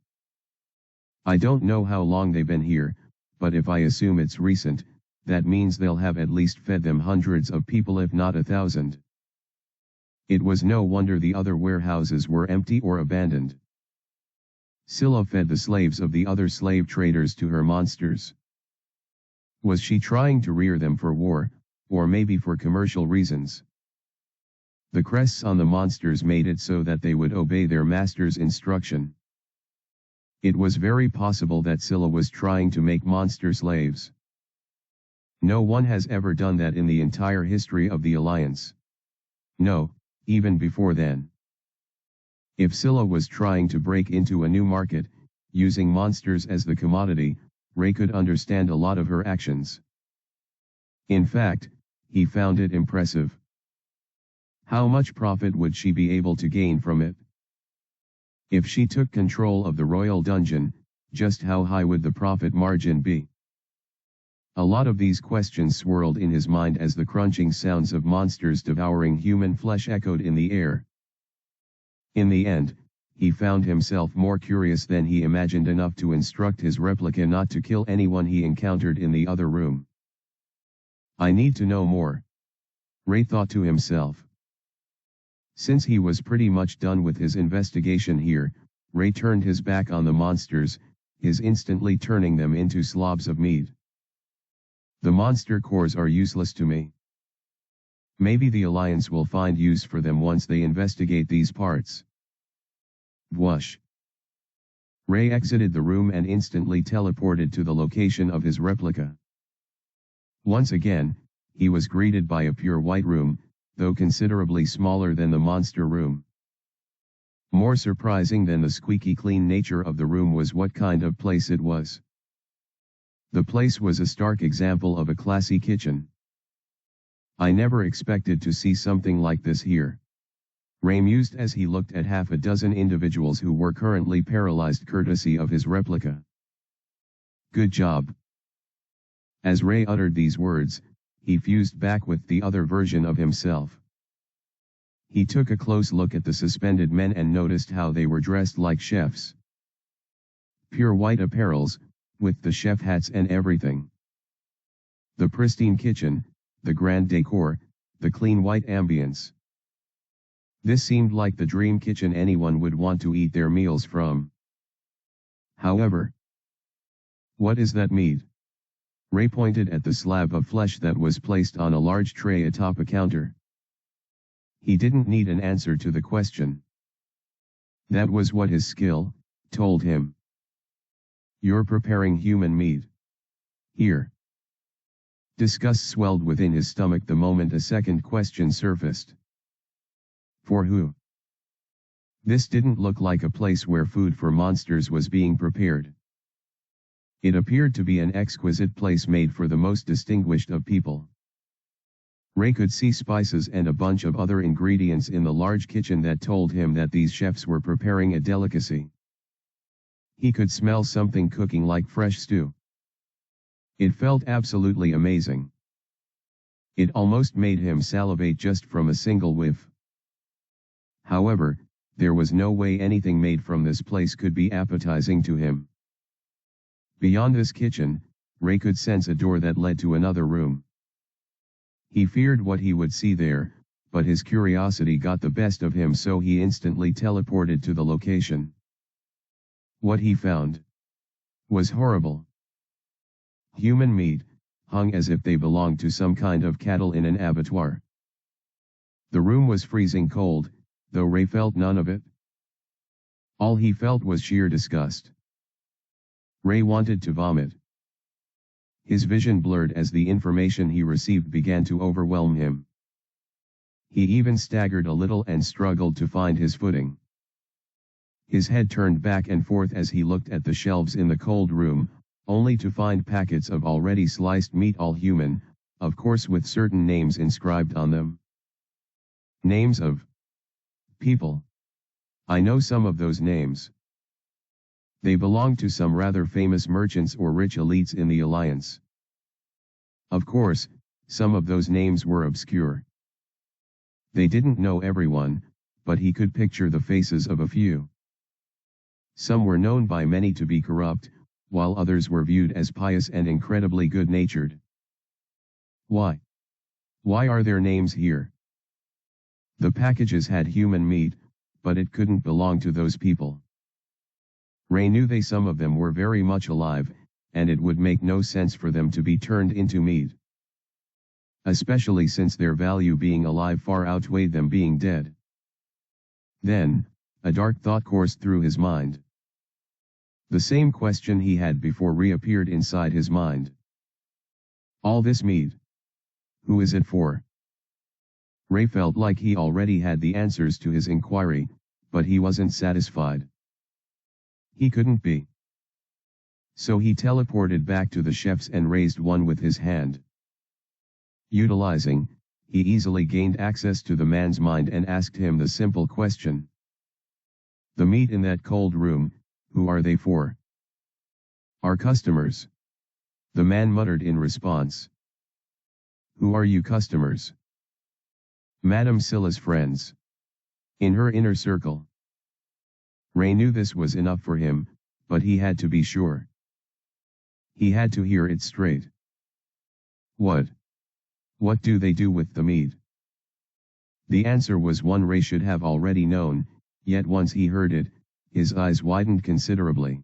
I don't know how long they've been here, but if I assume it's recent, that means they'll have at least fed them hundreds of people, if not 1,000. It was no wonder the other warehouses were empty or abandoned. Scylla fed the slaves of the other slave traders to her monsters. Was she trying to rear them for war, or maybe for commercial reasons? The crests on the monsters made it so that they would obey their master's instruction. It was very possible that Scylla was trying to make monster slaves. No one has ever done that in the entire history of the Alliance. No, even before then. If Scylla was trying to break into a new market, using monsters as the commodity, Ray could understand a lot of her actions. In fact, he found it impressive. How much profit would she be able to gain from it? If she took control of the royal dungeon, just how high would the profit margin be? A lot of these questions swirled in his mind as the crunching sounds of monsters devouring human flesh echoed in the air. In the end, he found himself more curious than he imagined, enough to instruct his replica not to kill anyone he encountered in the other room. I need to know more, Ray thought to himself. Since he was pretty much done with his investigation here, Ray turned his back on the monsters, his instantly turning them into slobs of meat. The monster cores are useless to me. Maybe the Alliance will find use for them once they investigate these parts. Whoosh. Ray exited the room and instantly teleported to the location of his replica. Once again, he was greeted by a pure white room, though considerably smaller than the monster room. More surprising than the squeaky clean nature of the room was what kind of place it was. The place was a stark example of a classy kitchen. I never expected to see something like this here. Ray mused as he looked at half a dozen individuals who were currently paralyzed courtesy of his replica. Good job. As Ray uttered these words, he fused back with the other version of himself. He took a close look at the suspended men and noticed how they were dressed like chefs. Pure white apparels, with the chef hats and everything. The pristine kitchen, the grand decor, the clean white ambience. This seemed like the dream kitchen anyone would want to eat their meals from. However, what is that meat? Ray pointed at the slab of flesh that was placed on a large tray atop a counter. He didn't need an answer to the question. That was what his skill told him. You're preparing human meat. Here. Disgust swelled within his stomach the moment a second question surfaced. For who? This didn't look like a place where food for monsters was being prepared. It appeared to be an exquisite place made for the most distinguished of people. Ray could see spices and a bunch of other ingredients in the large kitchen that told him that these chefs were preparing a delicacy. He could smell something cooking like fresh stew. It felt absolutely amazing. It almost made him salivate just from a single whiff. However, there was no way anything made from this place could be appetizing to him. Beyond this kitchen, Ray could sense a door that led to another room. He feared what he would see there, but his curiosity got the best of him, so he instantly teleported to the location. What he found was horrible. Human meat, hung as if they belonged to some kind of cattle in an abattoir. The room was freezing cold, though Ray felt none of it. All he felt was sheer disgust. Ray wanted to vomit. His vision blurred as the information he received began to overwhelm him. He even staggered a little and struggled to find his footing. His head turned back and forth as he looked at the shelves in the cold room, only to find packets of already sliced meat, all human, of course with certain names inscribed on them. Names of people. I know some of those names. They belong to some rather famous merchants or rich elites in the Alliance. Of course, some of those names were obscure. They didn't know everyone, but he could picture the faces of a few. Some were known by many to be corrupt, while others were viewed as pious and incredibly good-natured. Why? Why are their names here? The packages had human meat, but it couldn't belong to those people. Ray knew some of them were very much alive, and it would make no sense for them to be turned into meat. Especially since their value being alive far outweighed them being dead. Then, a dark thought coursed through his mind. The same question he had before reappeared inside his mind. All this meat. Who is it for? Ray felt like he already had the answers to his inquiry, but he wasn't satisfied. He couldn't be. So he teleported back to the chefs and raised one with his hand. Utilizing, he easily gained access to the man's mind and asked him the simple question. The meat in that cold room, who are they for? Our customers. The man muttered in response. Who are you customers? Madame Scylla's friends. In her inner circle. Ray knew this was enough for him, but he had to be sure. He had to hear it straight. What? What do they do with the meat? The answer was one Ray should have already known, yet once he heard it, his eyes widened considerably.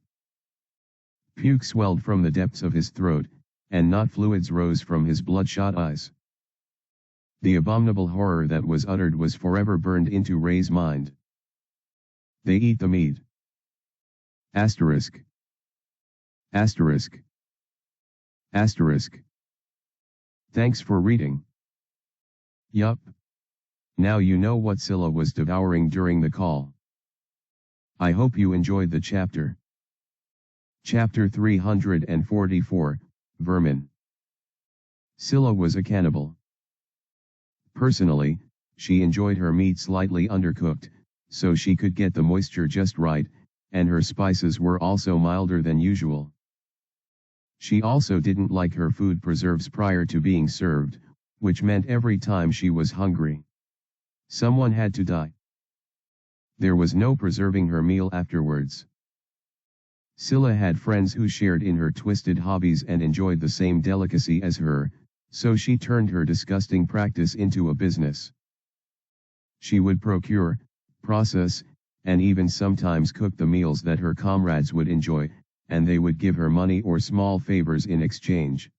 Puke swelled from the depths of his throat, and not fluids rose from his bloodshot eyes. The abominable horror that was uttered was forever burned into Ray's mind. They eat the meat. Asterisk. Asterisk. Asterisk. Thanks for reading. Yup. Now you know what Scylla was devouring during the call. I hope you enjoyed the chapter. Chapter 344, Vermin. Scylla was a cannibal. Personally, she enjoyed her meat slightly undercooked, so she could get the moisture just right, and her spices were also milder than usual. She also didn't like her food preserves prior to being served, which meant every time she was hungry, someone had to die. There was no preserving her meal afterwards. Scylla had friends who shared in her twisted hobbies and enjoyed the same delicacy as her, so she turned her disgusting practice into a business. She would procure, process, and even sometimes cook the meals that her comrades would enjoy, and they would give her money or small favors in exchange.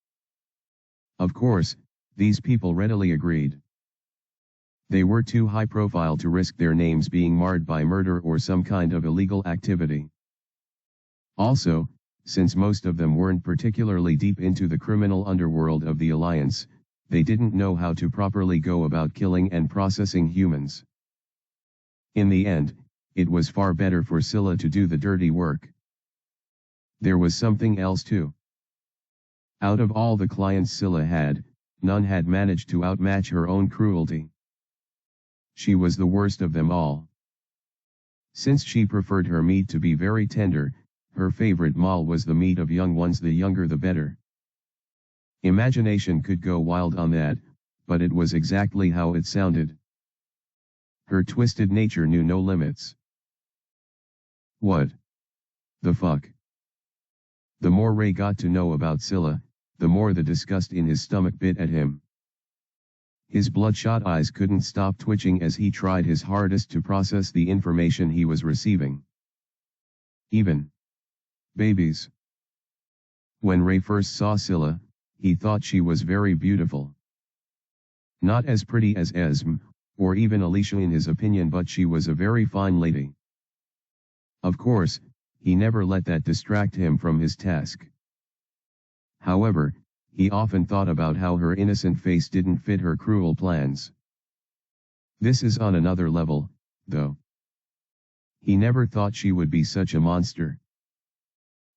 Of course, these people readily agreed. They were too high profile to risk their names being marred by murder or some kind of illegal activity. Also, since most of them weren't particularly deep into the criminal underworld of the Alliance, they didn't know how to properly go about killing and processing humans. In the end, it was far better for Scylla to do the dirty work. There was something else too. Out of all the clients Scylla had, none had managed to outmatch her own cruelty. She was the worst of them all. Since she preferred her meat to be very tender, her favorite meal was the meat of young ones, the younger the better. Imagination could go wild on that, but it was exactly how it sounded. Her twisted nature knew no limits. What the fuck? The more Ray got to know about Scylla, the more the disgust in his stomach bit at him. His bloodshot eyes couldn't stop twitching as he tried his hardest to process the information he was receiving. Even babies. When Ray first saw Scylla, he thought she was very beautiful. Not as pretty as Esme, or even Alicia in his opinion, but she was a very fine lady. Of course, he never let that distract him from his task. However, he often thought about how her innocent face didn't fit her cruel plans. This is on another level, though. He never thought she would be such a monster.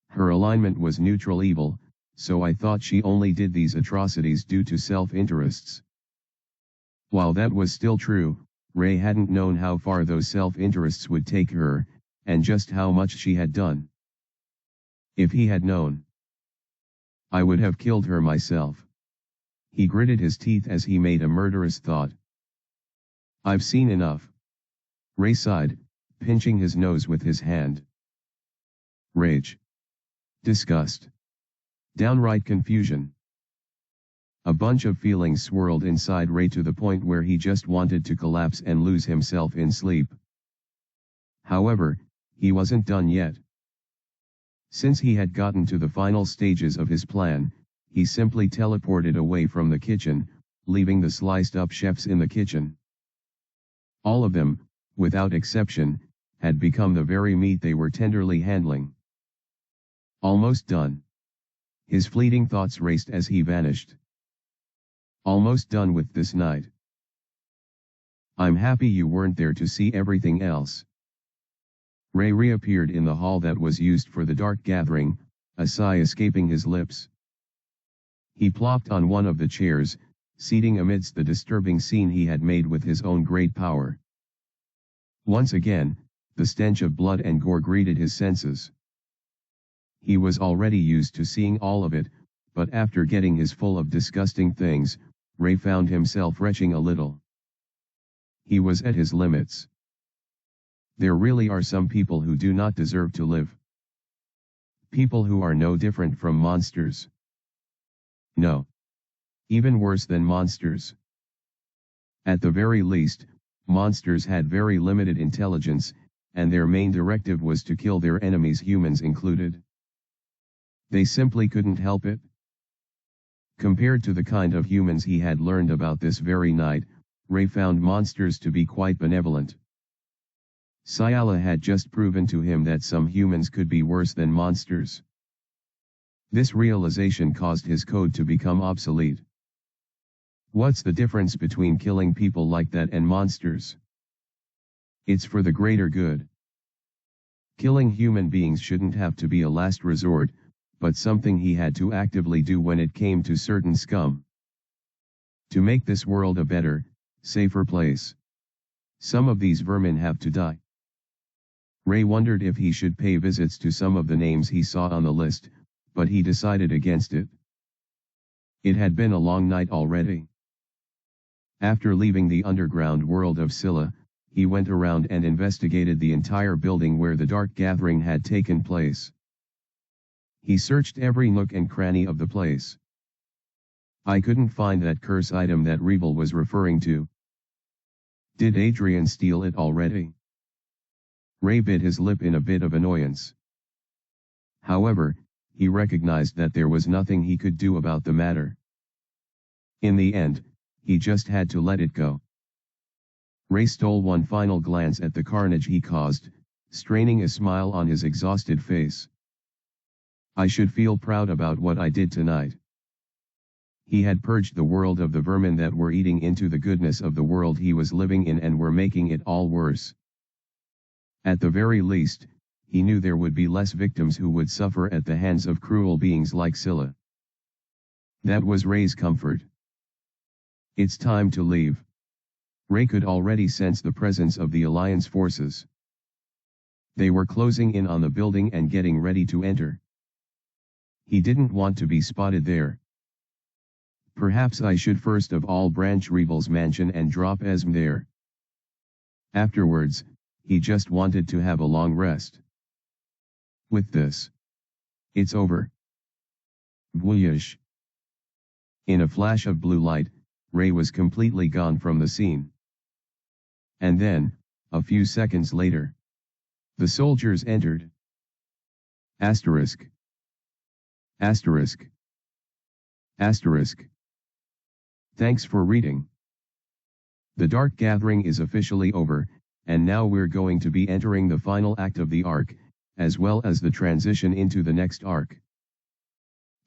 Her alignment was neutral evil, so I thought she only did these atrocities due to self-interests. While that was still true, Ray hadn't known how far those self-interests would take her, and just how much she had done. If he had known, I would have killed her myself. He gritted his teeth as he made a murderous thought. I've seen enough. Ray sighed, pinching his nose with his hand. Rage. Disgust. Downright confusion. A bunch of feelings swirled inside Ray to the point where he just wanted to collapse and lose himself in sleep. However, he wasn't done yet. Since he had gotten to the final stages of his plan, he simply teleported away from the kitchen, leaving the sliced-up chefs in the kitchen. All of them, without exception, had become the very meat they were tenderly handling. Almost done. His fleeting thoughts raced as he vanished. Almost done with this night. I'm happy you weren't there to see everything else. Ray reappeared in the hall that was used for the dark gathering, a sigh escaping his lips. He plopped on one of the chairs, seating amidst the disturbing scene he had made with his own great power. Once again, the stench of blood and gore greeted his senses. He was already used to seeing all of it, but after getting his full of disgusting things, Ray found himself retching a little. He was at his limits. There really are some people who do not deserve to live. People who are no different from monsters. No. Even worse than monsters. At the very least, monsters had very limited intelligence, and their main directive was to kill their enemies, humans included. They simply couldn't help it. Compared to the kind of humans he had learned about this very night, Ray found monsters to be quite benevolent. Scylla had just proven to him that some humans could be worse than monsters. This realization caused his code to become obsolete. What's the difference between killing people like that and monsters? It's for the greater good. Killing human beings shouldn't have to be a last resort, but something he had to actively do when it came to certain scum. To make this world a better, Safer place. Some of these vermin have to die. Ray wondered if he should pay visits to some of the names he saw on the list, but he decided against it. It had been a long night already. After leaving the underground world of Scylla, he went around and investigated the entire building where the Dark Gathering had taken place. He searched every nook and cranny of the place. I couldn't find that curse item that Rebel was referring to. Did Adrian steal it already? Ray bit his lip in a bit of annoyance. However, he recognized that there was nothing he could do about the matter. In the end, he just had to let it go. Ray stole one final glance at the carnage he caused, straining a smile on his exhausted face. I should feel proud about what I did tonight. He had purged the world of the vermin that were eating into the goodness of the world he was living in and were making it all worse. At the very least, he knew there would be less victims who would suffer at the hands of cruel beings like Scylla. That was Ray's comfort. It's time to leave. Ray could already sense the presence of the Alliance forces. They were closing in on the building and getting ready to enter. He didn't want to be spotted there. Perhaps I should first of all branch Rebel's mansion and drop Esm there. Afterwards, he just wanted to have a long rest. With this, it's over. Bwooyish. In a flash of blue light, Ray was completely gone from the scene. And then, a few seconds later, the soldiers entered. Asterisk. Asterisk. Asterisk. Thanks for reading. The Dark Gathering is officially over, and now we're going to be entering the final act of the arc, as well as the transition into the next arc.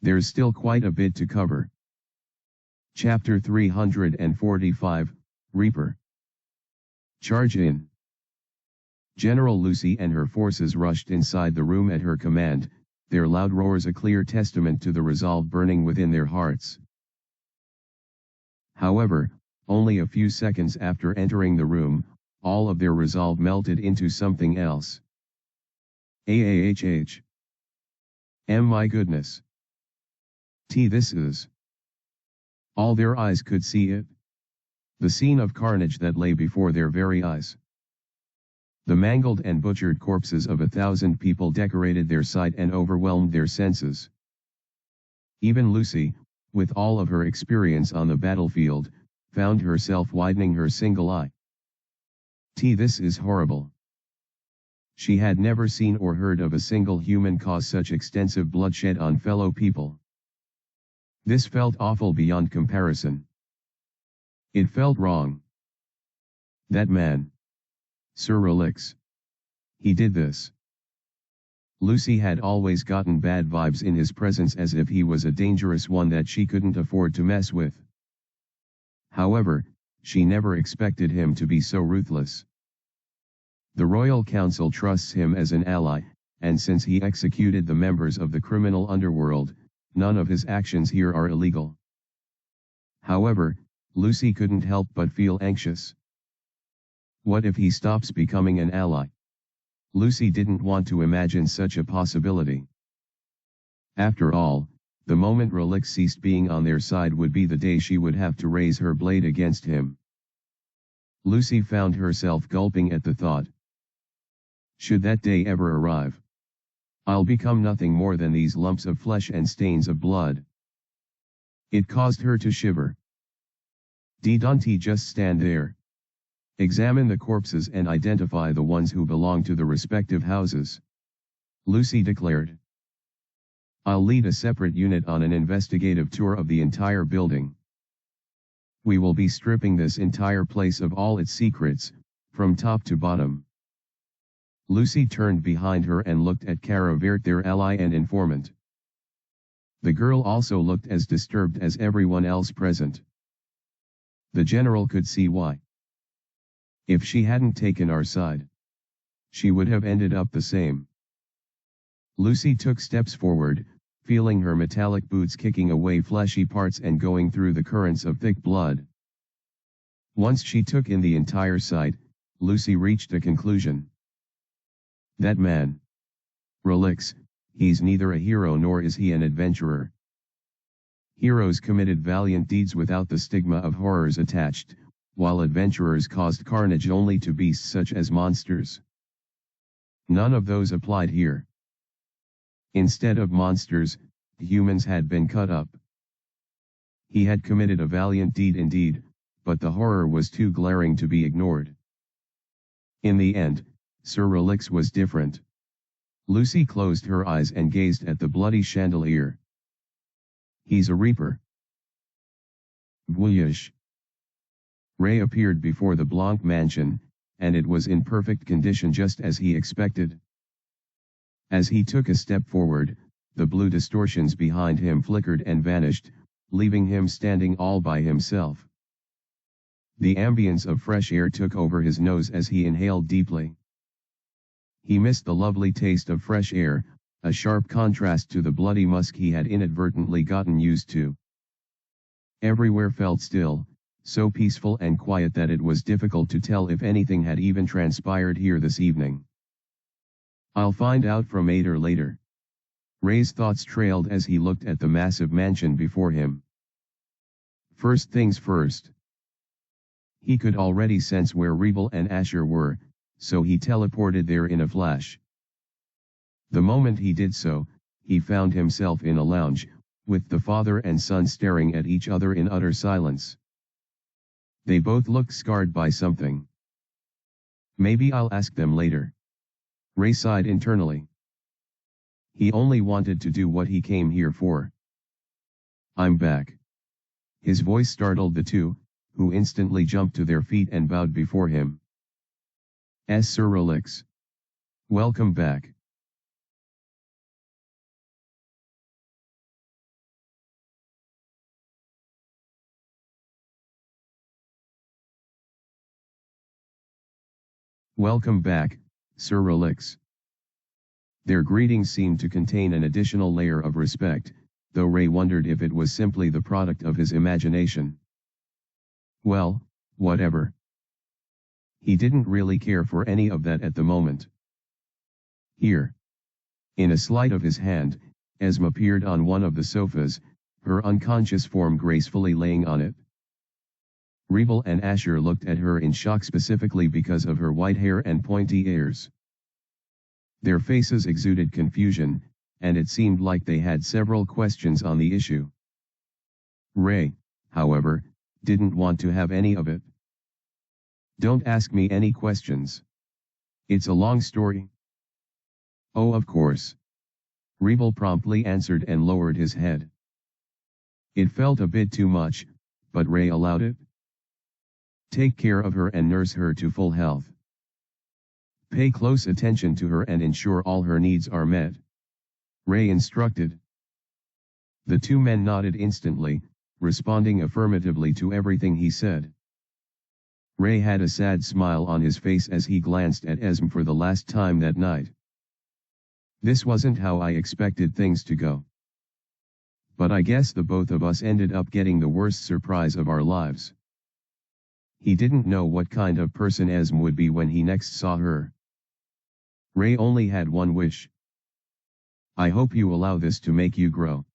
There's still quite a bit to cover. Chapter 345, Reaper. Charge in. General Lucy and her forces rushed inside the room at her command, their loud roars a clear testament to the resolve burning within their hearts. However, only a few seconds after entering the room, all of their resolve melted into something else. AAHH. My goodness. This is. All their eyes could see it. The scene of carnage that lay before their very eyes. The mangled and butchered corpses of 1,000 people decorated their sight and overwhelmed their senses. Even Lucy, with all of her experience on the battlefield, found herself widening her single eye. This is horrible. She had never seen or heard of a single human cause such extensive bloodshed on fellow people. This felt awful beyond comparison. It felt wrong. That man. Sir Relix. He did this. Lucy had always gotten bad vibes in his presence, as if he was a dangerous one that she couldn't afford to mess with. However, she never expected him to be so ruthless. The Royal Council trusts him as an ally, and since he executed the members of the criminal underworld, none of his actions here are illegal. However, Lucy couldn't help but feel anxious. What if he stops becoming an ally? Lucy didn't want to imagine such a possibility. After all, the moment Relix ceased being on their side would be the day she would have to raise her blade against him. Lucy found herself gulping at the thought. Should that day ever arrive, I'll become nothing more than these lumps of flesh and stains of blood. It caused her to shiver. Don't just stand there. Examine the corpses and identify the ones who belong to the respective houses, Lucy declared. I'll lead a separate unit on an investigative tour of the entire building. We will be stripping this entire place of all its secrets, from top to bottom. Lucy turned behind her and looked at Kara Vert, their ally and informant. The girl also looked as disturbed as everyone else present. The general could see why. If she hadn't taken our side, she would have ended up the same. Lucy took steps forward, feeling her metallic boots kicking away fleshy parts and going through the currents of thick blood. Once she took in the entire sight, Lucy reached a conclusion. That man. Relix, he's neither a hero nor is he an adventurer. Heroes committed valiant deeds without the stigma of horrors attached, while adventurers caused carnage only to beasts such as monsters. None of those applied here. Instead of monsters, humans had been cut up. He had committed a valiant deed indeed, but the horror was too glaring to be ignored. In the end, Sir Relix was different. Lucy closed her eyes and gazed at the bloody chandelier. He's a reaper. Voyage. Ray appeared before the Blanc mansion, and it was in perfect condition just as he expected. As he took a step forward, the blue distortions behind him flickered and vanished, leaving him standing all by himself. The ambience of fresh air took over his nose as he inhaled deeply. He missed the lovely taste of fresh air, a sharp contrast to the bloody musk he had inadvertently gotten used to. Everywhere felt still, so peaceful and quiet that it was difficult to tell if anything had even transpired here this evening. I'll find out from Ader later. Ray's thoughts trailed as he looked at the massive mansion before him. First things first. He could already sense where Rebel and Asher were, so he teleported there in a flash. The moment he did so, he found himself in a lounge, with the father and son staring at each other in utter silence. They both looked scarred by something. Maybe I'll ask them later. Ray sighed internally. He only wanted to do what he came here for. I'm back. His voice startled the two, who instantly jumped to their feet and bowed before him. Sir Relix. Welcome back. Welcome back, Sir Relix. Their greetings seemed to contain an additional layer of respect, though Ray wondered if it was simply the product of his imagination. Well, whatever. He didn't really care for any of that at the moment. Here. In a sleight of his hand, Esme appeared on one of the sofas, her unconscious form gracefully laying on it. Rebel and Asher looked at her in shock specifically because of her white hair and pointy ears. Their faces exuded confusion, and it seemed like they had several questions on the issue. Ray, however, didn't want to have any of it. Don't ask me any questions. It's a long story. Oh, of course. Rebel promptly answered and lowered his head. It felt a bit too much, but Ray allowed it. Take care of her and nurse her to full health. Pay close attention to her and ensure all her needs are met. Ray instructed. The two men nodded instantly, responding affirmatively to everything he said. Ray had a sad smile on his face as he glanced at Esme for the last time that night. This wasn't how I expected things to go. But I guess the both of us ended up getting the worst surprise of our lives. He didn't know what kind of person Esme would be when he next saw her. Ray only had one wish. I hope you allow this to make you grow.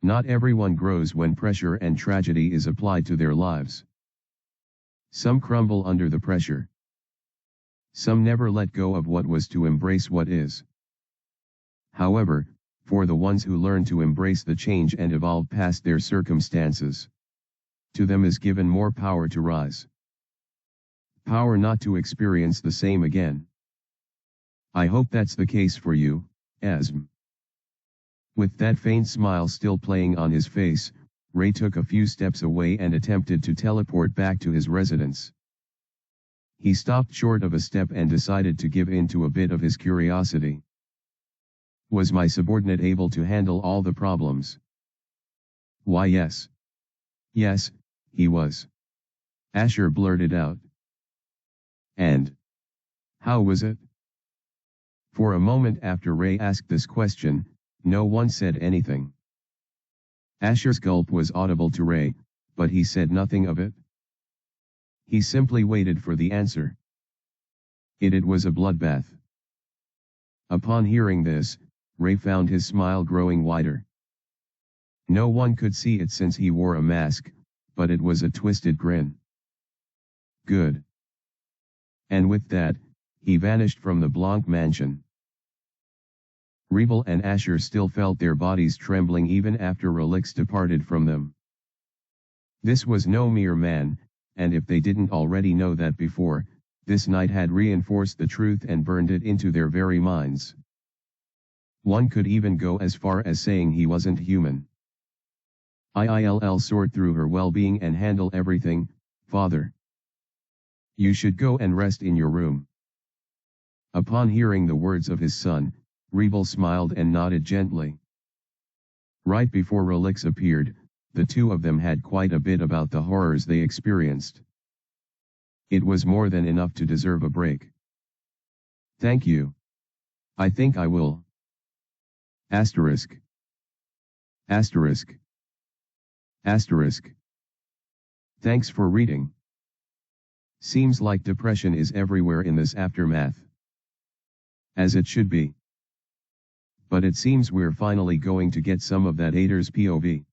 Not everyone grows when pressure and tragedy is applied to their lives. Some crumble under the pressure. Some never let go of what was to embrace what is. However, for the ones who learn to embrace the change and evolve past their circumstances, to them is given more power to rise. Power not to experience the same again. I hope that's the case for you, Esme. With that faint smile still playing on his face, Ray took a few steps away and attempted to teleport back to his residence. He stopped short of a step and decided to give in to a bit of his curiosity. Was my subordinate able to handle all the problems? Why, yes. Yes, he was. Asher blurted out. And how was it? For a moment after Ray asked this question, no one said anything. Asher's gulp was audible to Ray, but he said nothing of it. He simply waited for the answer. It was a bloodbath. Upon hearing this, Ray found his smile growing wider. No one could see it since he wore a mask, but it was a twisted grin. Good. And with that, he vanished from the Blanc mansion. Rebel and Asher still felt their bodies trembling even after Relix departed from them. This was no mere man, and if they didn't already know that before, this night had reinforced the truth and burned it into their very minds. One could even go as far as saying he wasn't human. I'll sort through her well-being and handle everything, father. You should go and rest in your room. Upon hearing the words of his son, Rebel smiled and nodded gently. Right before Relix appeared, the two of them had quite a bit about the horrors they experienced. It was more than enough to deserve a break. Thank you. I think I will. Asterisk. Asterisk. Asterisk. Thanks for reading. Seems like depression is everywhere in this aftermath. As it should be. But it seems we're finally going to get some of that Ader's POV.